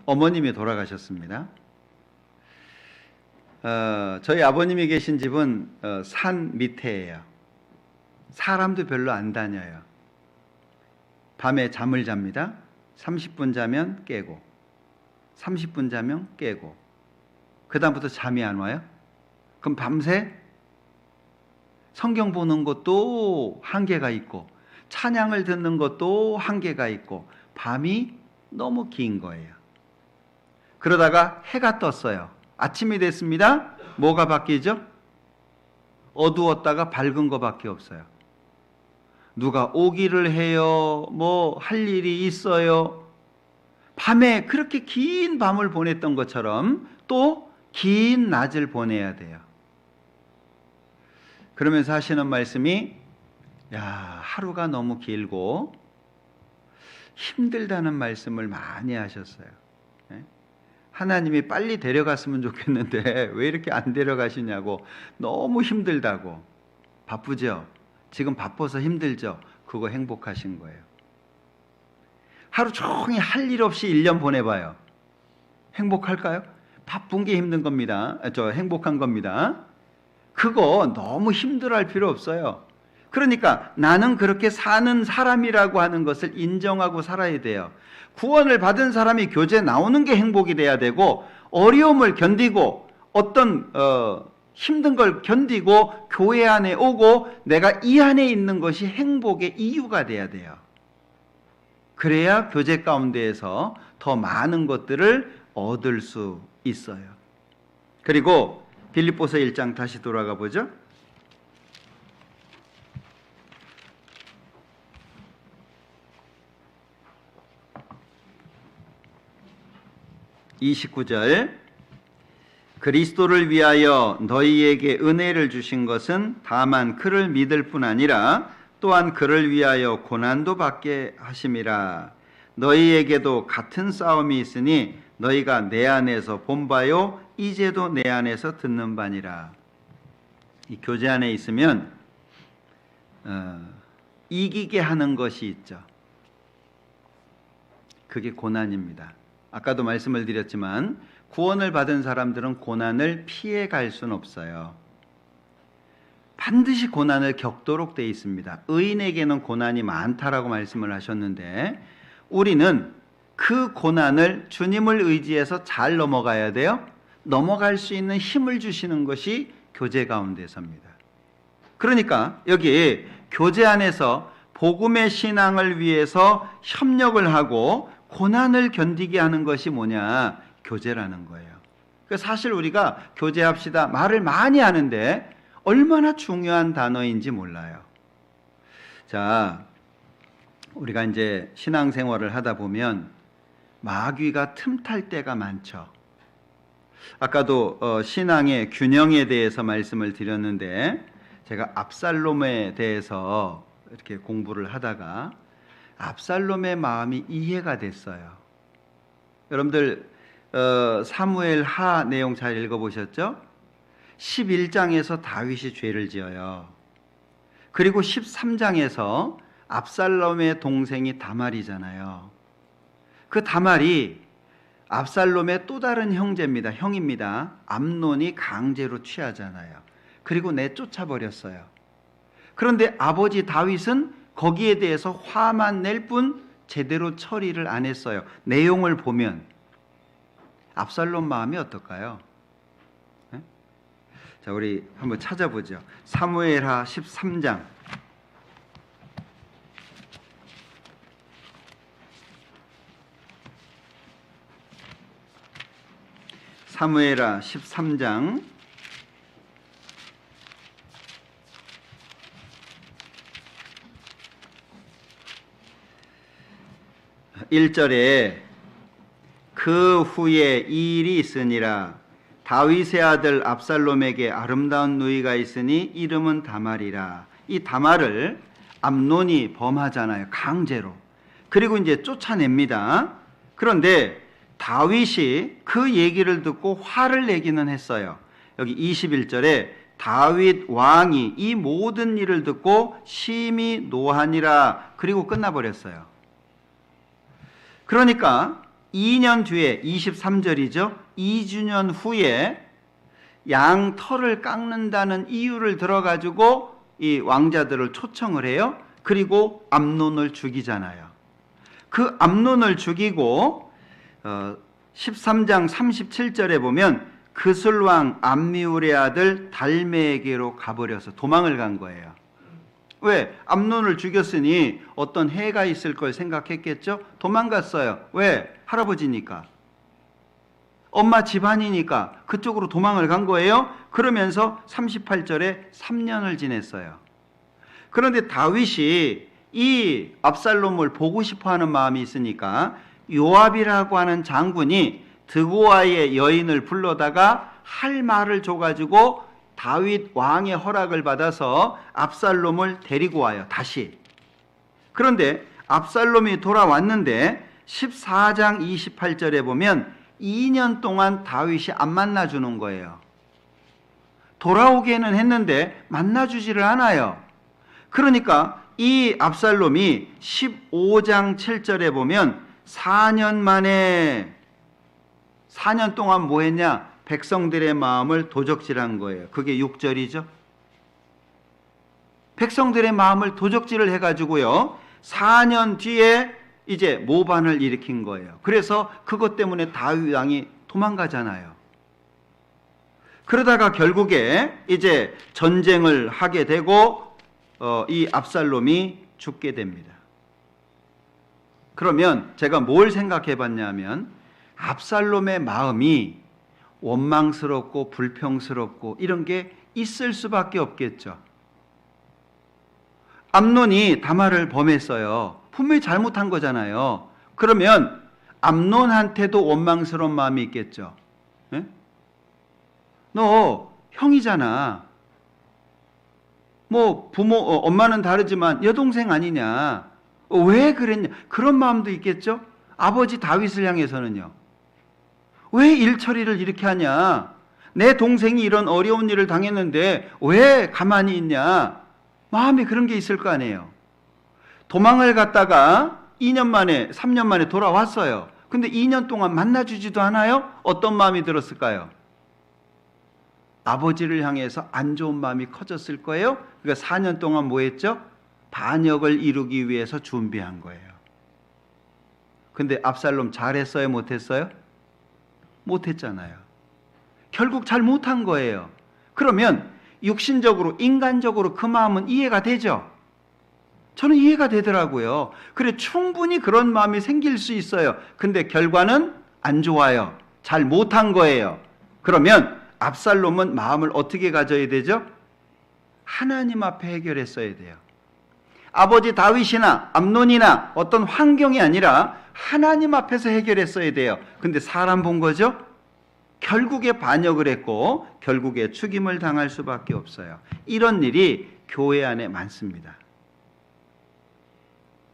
어머님이 돌아가셨습니다. 저희 아버님이 계신 집은 산 밑에예요. 사람도 별로 안 다녀요. 밤에 잠을 잡니다. 30분 자면 깨고 30분 자면 깨고 그 다음부터 잠이 안 와요? 그럼 밤새? 성경 보는 것도 한계가 있고 찬양을 듣는 것도 한계가 있고 밤이 너무 긴 거예요. 그러다가 해가 떴어요. 아침이 됐습니다. 뭐가 바뀌죠? 어두웠다가 밝은 거밖에 없어요. 누가 오기를 해요? 뭐 할 일이 있어요? 밤에 그렇게 긴 밤을 보냈던 것처럼 또 긴 낮을 보내야 돼요. 그러면서 하시는 말씀이 하루가 너무 길고 힘들다는 말씀을 많이 하셨어요. 하나님이 빨리 데려갔으면 좋겠는데 왜 이렇게 안 데려가시냐고, 너무 힘들다고. 바쁘죠? 지금 바빠서 힘들죠? 그거 행복하신 거예요. 하루 종일 할 일 없이 1년 보내봐요. 행복할까요? 바쁜 게 힘든 겁니다. 행복한 겁니다. 그거 너무 힘들어할 필요 없어요. 그러니까 나는 그렇게 사는 사람이라고 하는 것을 인정하고 살아야 돼요. 구원을 받은 사람이 교제 나오는 게 행복이 돼야 되고, 어려움을 견디고 어떤 힘든 걸 견디고 교회 안에 오고 내가 이 안에 있는 것이 행복의 이유가 돼야 돼요. 그래야 교제 가운데에서 더 많은 것들을 얻을 수 있어요. 그리고 빌립보서 1장 다시 돌아가 보죠. 29절, 그리스도를 위하여 너희에게 은혜를 주신 것은 다만 그를 믿을 뿐 아니라 또한 그를 위하여 고난도 받게 하심이라. 너희에게도 같은 싸움이 있으니 너희가 내 안에서 본 바요 이제도 내 안에서 듣는 바니라. 이 교제 안에 있으면 이기게 하는 것이 있죠. 그게 고난입니다. 아까도 말씀을 드렸지만 구원을 받은 사람들은 고난을 피해 갈 수는 없어요. 반드시 고난을 겪도록 되어 있습니다. 의인에게는 고난이 많다라고 말씀을 하셨는데, 우리는 그 고난을 주님을 의지해서 잘 넘어가야 돼요. 넘어갈 수 있는 힘을 주시는 것이 교제 가운데서입니다. 그러니까 여기 교제 안에서 복음의 신앙을 위해서 협력을 하고 고난을 견디게 하는 것이 뭐냐? 교제라는 거예요. 사실 우리가 교제합시다 말을 많이 하는데 얼마나 중요한 단어인지 몰라요. 자, 우리가 이제 신앙생활을 하다 보면 마귀가 틈탈 때가 많죠. 아까도 신앙의 균형에 대해서 말씀을 드렸는데, 제가 압살롬에 대해서 이렇게 공부를 하다가 압살롬의 마음이 이해가 됐어요. 여러분들 사무엘 하 내용 잘 읽어보셨죠? 11장에서 다윗이 죄를 지어요. 그리고 13장에서 압살롬의 동생이 다말이잖아요. 그 다말이 압살롬의 또 다른 형입니다. 암논이 강제로 취하잖아요. 그리고 내쫓아버렸어요. 그런데 아버지 다윗은 거기에 대해서 화만 낼 뿐 제대로 처리를 안 했어요. 내용을 보면 압살롬 마음이 어떨까요? 네? 자, 우리 한번 찾아보죠. 사무엘하 13장. 사무엘하 13장 1절에 그 후에 이 일이 있으니라. 다윗의 아들 압살롬에게 아름다운 누이가 있으니 이름은 다말이라. 이 다말을 암논이 범하잖아요. 강제로. 그리고 이제 쫓아냅니다. 그런데 다윗이 그 얘기를 듣고 화를 내기는 했어요. 여기 21절에 다윗 왕이 이 모든 일을 듣고 심히 노하니라. 그리고 끝나버렸어요. 그러니까 2년 뒤에 23절이죠. 2주년 후에 양 털을 깎는다는 이유를 들어가지고 이 왕자들을 초청을 해요. 그리고 암논을 죽이잖아요. 그 암논을 죽이고 13장 37절에 보면 그술왕 암미울의 아들 달메에게로 가버려서 도망을 간 거예요. 왜? 암논을 죽였으니 어떤 해가 있을 걸 생각했겠죠? 도망갔어요. 왜? 할아버지니까. 엄마 집안이니까 그쪽으로 도망을 간 거예요. 그러면서 38절에 3년을 지냈어요. 그런데 다윗이 이 압살롬을 보고 싶어하는 마음이 있으니까 요압이라고 하는 장군이 드고아의 여인을 불러다가 할 말을 줘가지고 다윗 왕의 허락을 받아서 압살롬을 데리고 와요. 다시. 그런데 압살롬이 돌아왔는데 14장 28절에 보면 2년 동안 다윗이 안 만나주는 거예요. 돌아오기는 했는데 만나주지를 않아요. 그러니까 이 압살롬이 15장 7절에 보면 4년 동안 뭐 했냐? 백성들의 마음을 도적질한 거예요. 그게 6절이죠. 백성들의 마음을 도적질을 해가지고요. 4년 뒤에 이제 모반을 일으킨 거예요. 그래서 그것 때문에 다윗 왕이 도망가잖아요. 그러다가 결국에 이제 전쟁을 하게 되고 이 압살롬이 죽게 됩니다. 그러면 제가 뭘 생각해 봤냐면 압살롬의 마음이 원망스럽고 불평스럽고 이런 게 있을 수밖에 없겠죠. 암논이 다말을 범했어요. 분명히 잘못한 거잖아요. 그러면 암논한테도 원망스러운 마음이 있겠죠. 에? 너 형이잖아. 뭐 부모 엄마는 다르지만 여동생 아니냐. 왜 그랬냐. 그런 마음도 있겠죠. 아버지 다윗을 향해서는요. 왜 일처리를 이렇게 하냐. 내 동생이 이런 어려운 일을 당했는데 왜 가만히 있냐. 마음에 그런 게 있을 거 아니에요. 도망을 갔다가 2년 만에 3년 만에 돌아왔어요. 근데 2년 동안 만나주지도 않아요? 어떤 마음이 들었을까요? 아버지를 향해서 안 좋은 마음이 커졌을 거예요. 그러니까 4년 동안 뭐 했죠? 반역을 이루기 위해서 준비한 거예요. 근데 압살롬 잘했어요? 못했어요? 못했잖아요. 결국 잘 못한 거예요. 그러면 육신적으로 인간적으로 그 마음은 이해가 되죠? 저는 이해가 되더라고요. 그래 충분히 그런 마음이 생길 수 있어요. 근데 결과는 안 좋아요. 잘 못한 거예요. 그러면 압살롬은 마음을 어떻게 가져야 되죠? 하나님 앞에 해결했어야 돼요. 아버지 다윗이나 암논이나 어떤 환경이 아니라 하나님 앞에서 해결했어야 돼요. 근데 사람 본 거죠? 결국에 반역을 했고 결국에 죽임을 당할 수밖에 없어요. 이런 일이 교회 안에 많습니다.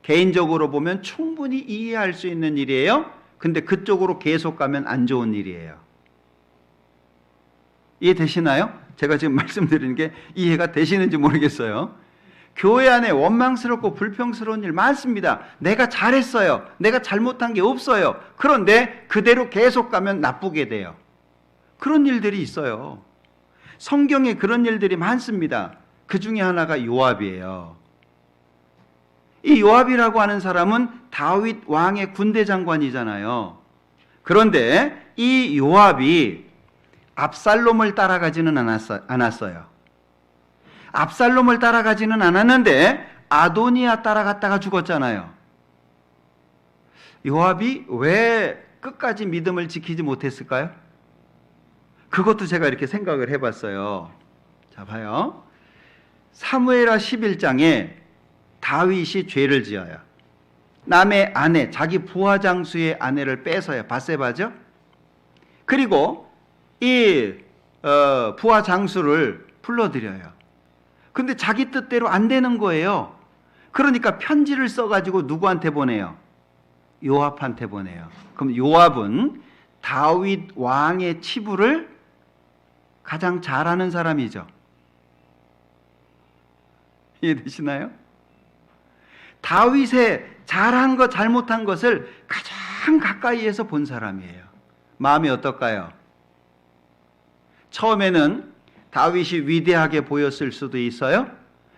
개인적으로 보면 충분히 이해할 수 있는 일이에요. 근데 그쪽으로 계속 가면 안 좋은 일이에요. 이해되시나요? 제가 지금 말씀드리는 게 이해가 되시는지 모르겠어요. 교회 안에 원망스럽고 불평스러운 일 많습니다. 내가 잘했어요. 내가 잘못한 게 없어요. 그런데 그대로 계속 가면 나쁘게 돼요. 그런 일들이 있어요. 성경에 그런 일들이 많습니다. 그 중에 하나가 요압이에요. 이 요압이라고 하는 사람은 다윗 왕의 군대 장관이잖아요. 그런데 이 요압이 압살롬을 따라가지는 않았어요. 압살롬을 따라가지는 않았는데 아도니아 따라갔다가 죽었잖아요. 요압이 왜 끝까지 믿음을 지키지 못했을까요? 그것도 제가 이렇게 생각을 해봤어요. 자, 봐요. 사무엘하 11장에 다윗이 죄를 지어요. 남의 아내, 자기 부하장수의 아내를 뺏어요. 바세바죠? 그리고 이 부하장수를 불러들여요. 근데 자기 뜻대로 안 되는 거예요. 그러니까 편지를 써가지고 누구한테 보내요? 요압한테 보내요. 그럼 요압은 다윗 왕의 치부를 가장 잘하는 사람이죠. 이해되시나요? 다윗의 잘한 것 잘못한 것을 가장 가까이에서 본 사람이에요. 마음이 어떨까요? 처음에는 다윗이 위대하게 보였을 수도 있어요.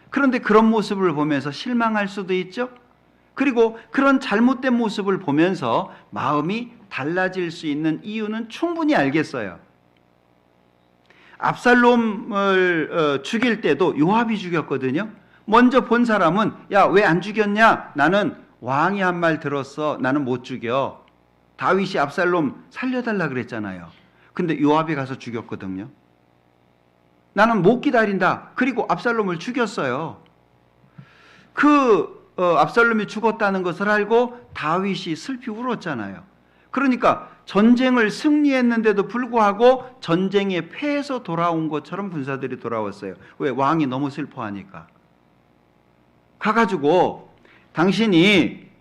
그런데 그런 모습을 보면서 실망할 수도 있죠. 그리고 그런 잘못된 모습을 보면서 마음이 달라질 수 있는 이유는 충분히 알겠어요. 압살롬을 죽일 때도 요압이 죽였거든요. 먼저 본 사람은 야, 왜 안 죽였냐? 나는 왕이 한 말 들었어. 나는 못 죽여. 다윗이 압살롬 살려달라 그랬잖아요. 근데 요압이 가서 죽였거든요. 나는 못 기다린다. 그리고 압살롬을 죽였어요. 압살롬이 죽었다는 것을 알고 다윗이 슬피 울었잖아요. 그러니까 전쟁을 승리했는데도 불구하고 전쟁에 패해서 돌아온 것처럼 군사들이 돌아왔어요. 왜? 왕이 너무 슬퍼하니까. 가가지고 당신이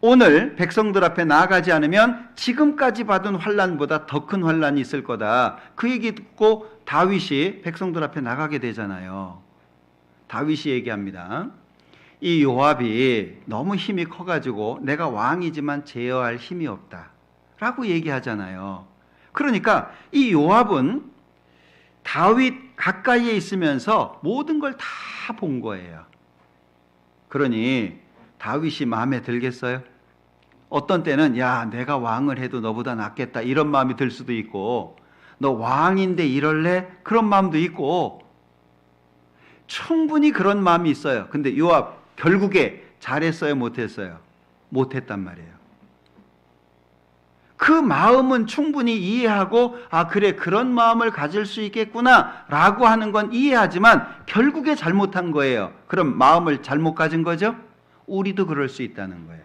오늘 백성들 앞에 나아가지 않으면 지금까지 받은 환난보다 더 큰 환난이 있을 거다. 그 얘기 듣고 다윗이 백성들 앞에 나가게 되잖아요. 다윗이 얘기합니다. 이 요압이 너무 힘이 커가지고 내가 왕이지만 제어할 힘이 없다 라고 얘기하잖아요. 그러니까 이 요압은 다윗 가까이에 있으면서 모든 걸 다 본 거예요. 그러니 다윗이 마음에 들겠어요? 어떤 때는 야, 내가 왕을 해도 너보다 낫겠다 이런 마음이 들 수도 있고, 너 왕인데 이럴래? 그런 마음도 있고, 충분히 그런 마음이 있어요. 근데 요압 결국에 잘했어요? 못했어요? 못했단 말이에요. 그 마음은 충분히 이해하고 아 그래 그런 마음을 가질 수 있겠구나 라고 하는 건 이해하지만 결국에 잘못한 거예요. 그럼 마음을 잘못 가진 거죠? 우리도 그럴 수 있다는 거예요.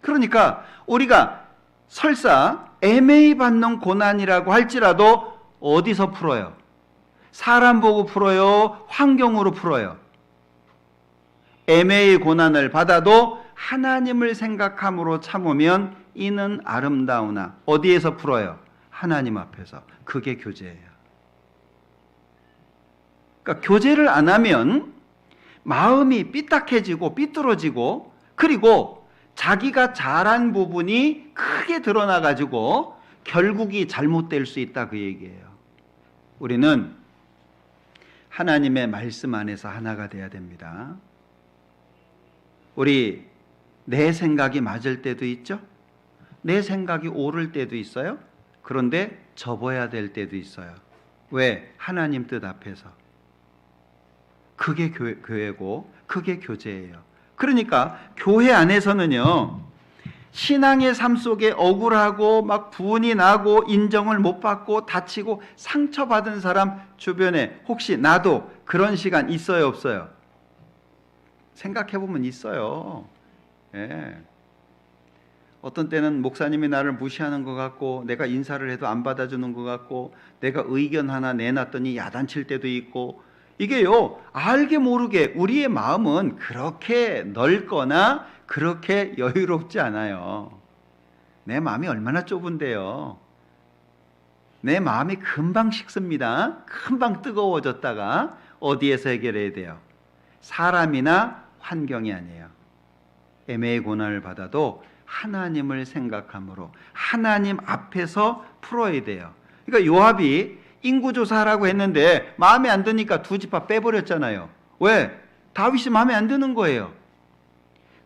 그러니까 우리가 설사 애매히 받는 고난이라고 할지라도 어디서 풀어요? 사람 보고 풀어요? 환경으로 풀어요? 애매히 고난을 받아도 하나님을 생각함으로 참으면 이는 아름다우나 어디에서 풀어요? 하나님 앞에서. 그게 교제예요. 그러니까 교제를 안 하면 마음이 삐딱해지고 삐뚤어지고 그리고 자기가 잘한 부분이 크게 드러나가지고 결국이 잘못될 수 있다 그 얘기예요. 우리는 하나님의 말씀 안에서 하나가 돼야 됩니다. 우리 내 생각이 맞을 때도 있죠. 내 생각이 옳을 때도 있어요. 그런데 접어야 될 때도 있어요. 왜? 하나님 뜻 앞에서. 그게 교회고 그게 교제예요. 그러니까 교회 안에서는요, 신앙의 삶 속에 억울하고 막 분이 나고 인정을 못 받고 다치고 상처받은 사람 주변에 혹시 나도 그런 시간 있어요, 없어요? 생각해보면 있어요. 예. 어떤 때는 목사님이 나를 무시하는 것 같고 내가 인사를 해도 안 받아주는 것 같고 내가 의견 하나 내놨더니 야단칠 때도 있고, 이게요 알게 모르게 우리의 마음은 그렇게 넓거나 그렇게 여유롭지 않아요. 내 마음이 얼마나 좁은데요. 내 마음이 금방 식습니다. 금방 뜨거워졌다가 어디에서 해결해야 돼요? 사람이나 환경이 아니에요. 애매의 고난을 받아도 하나님을 생각함으로 하나님 앞에서 풀어야 돼요. 그러니까 요압이 인구조사하라고 했는데 마음에 안 드니까 두 지파 빼버렸잖아요. 왜? 다윗이 마음에 안 드는 거예요.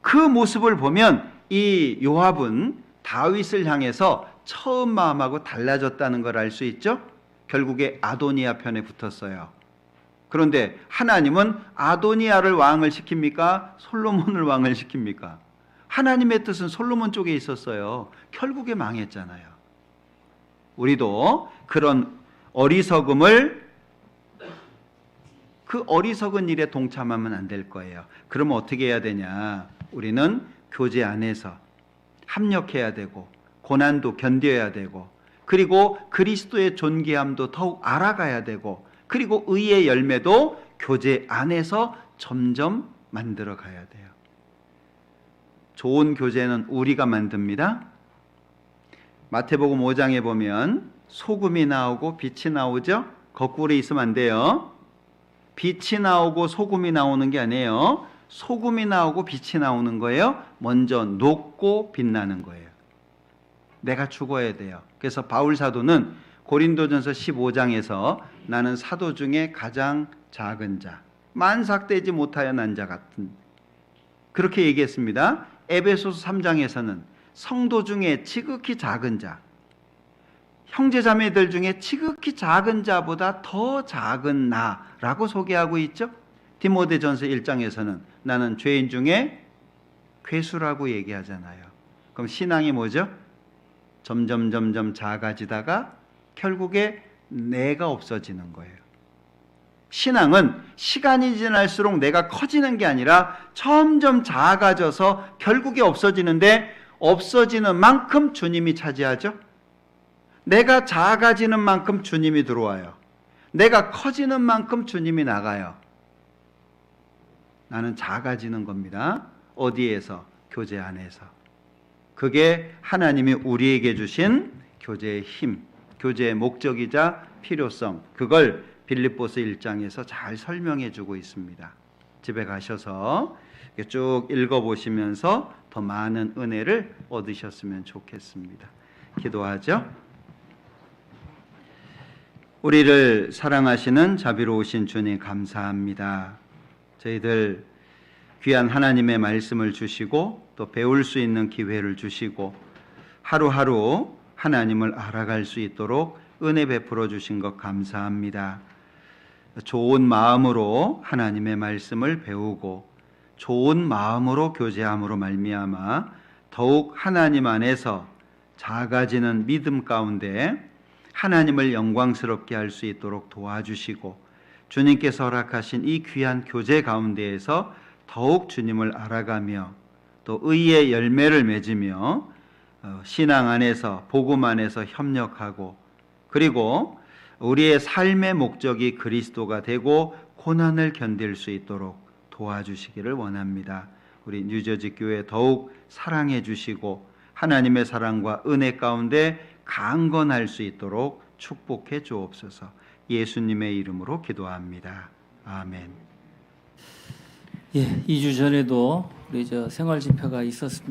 그 모습을 보면 이 요압은 다윗을 향해서 처음 마음하고 달라졌다는 걸 알 수 있죠. 결국에 아도니아 편에 붙었어요. 그런데 하나님은 아도니아를 왕을 시킵니까? 솔로몬을 왕을 시킵니까? 하나님의 뜻은 솔로몬 쪽에 있었어요. 결국에 망했잖아요. 우리도 그런 어리석음을, 그 어리석은 일에 동참하면 안 될 거예요. 그러면 어떻게 해야 되냐? 우리는 교제 안에서 합력해야 되고 고난도 견뎌야 되고 그리고 그리스도의 존귀함도 더욱 알아가야 되고 그리고 의의 열매도 교제 안에서 점점 만들어 가야 돼요. 좋은 교제는 우리가 만듭니다. 마태복음 5장에 보면 소금이 나오고 빛이 나오죠? 거꾸로 있으면 안 돼요. 빛이 나오고 소금이 나오는 게 아니에요. 소금이 나오고 빛이 나오는 거예요. 먼저 녹고 빛나는 거예요. 내가 죽어야 돼요. 그래서 바울 사도는 고린도전서 15장에서 나는 사도 중에 가장 작은 자, 만삭되지 못하여 난 자 같은, 그렇게 얘기했습니다. 에베소서 3장에서는 성도 중에 지극히 작은 자, 형제자매들 중에 지극히 작은 자보다 더 작은 나라고 소개하고 있죠. 디모데전서 1장에서는 나는 죄인 중에 괴수라고 얘기하잖아요. 그럼 신앙이 뭐죠? 점점 작아지다가 결국에 내가 없어지는 거예요. 신앙은 시간이 지날수록 내가 커지는 게 아니라 점점 작아져서 결국에 없어지는데, 없어지는 만큼 주님이 차지하죠. 내가 작아지는 만큼 주님이 들어와요. 내가 커지는 만큼 주님이 나가요. 나는 작아지는 겁니다. 어디에서? 교제 안에서. 그게 하나님이 우리에게 주신 교제의 힘, 교제의 목적이자 필요성, 그걸 빌립보서 1장에서 잘 설명해 주고 있습니다. 집에 가셔서 쭉 읽어보시면서 더 많은 은혜를 얻으셨으면 좋겠습니다. 기도하죠. 우리를 사랑하시는 자비로우신 주님 감사합니다. 저희들 귀한 하나님의 말씀을 주시고 또 배울 수 있는 기회를 주시고 하루하루 하나님을 알아갈 수 있도록 은혜 베풀어 주신 것 감사합니다. 좋은 마음으로 하나님의 말씀을 배우고 좋은 마음으로 교제함으로 말미암아 더욱 하나님 안에서 작아지는 믿음 가운데 하나님을 영광스럽게 할 수 있도록 도와주시고 주님께서 허락하신 이 귀한 교제 가운데에서 더욱 주님을 알아가며 또 의의 열매를 맺으며 신앙 안에서 복음 안에서 협력하고 그리고 우리의 삶의 목적이 그리스도가 되고 고난을 견딜 수 있도록 도와주시기를 원합니다. 우리 뉴저지 교회 더욱 사랑해 주시고 하나님의 사랑과 은혜 가운데 강건할 수 있도록 축복해 주옵소서. 예수님의 이름으로 기도합니다. 아멘. 예, 2주 전에도 우리 생활 집회가 있었습니다.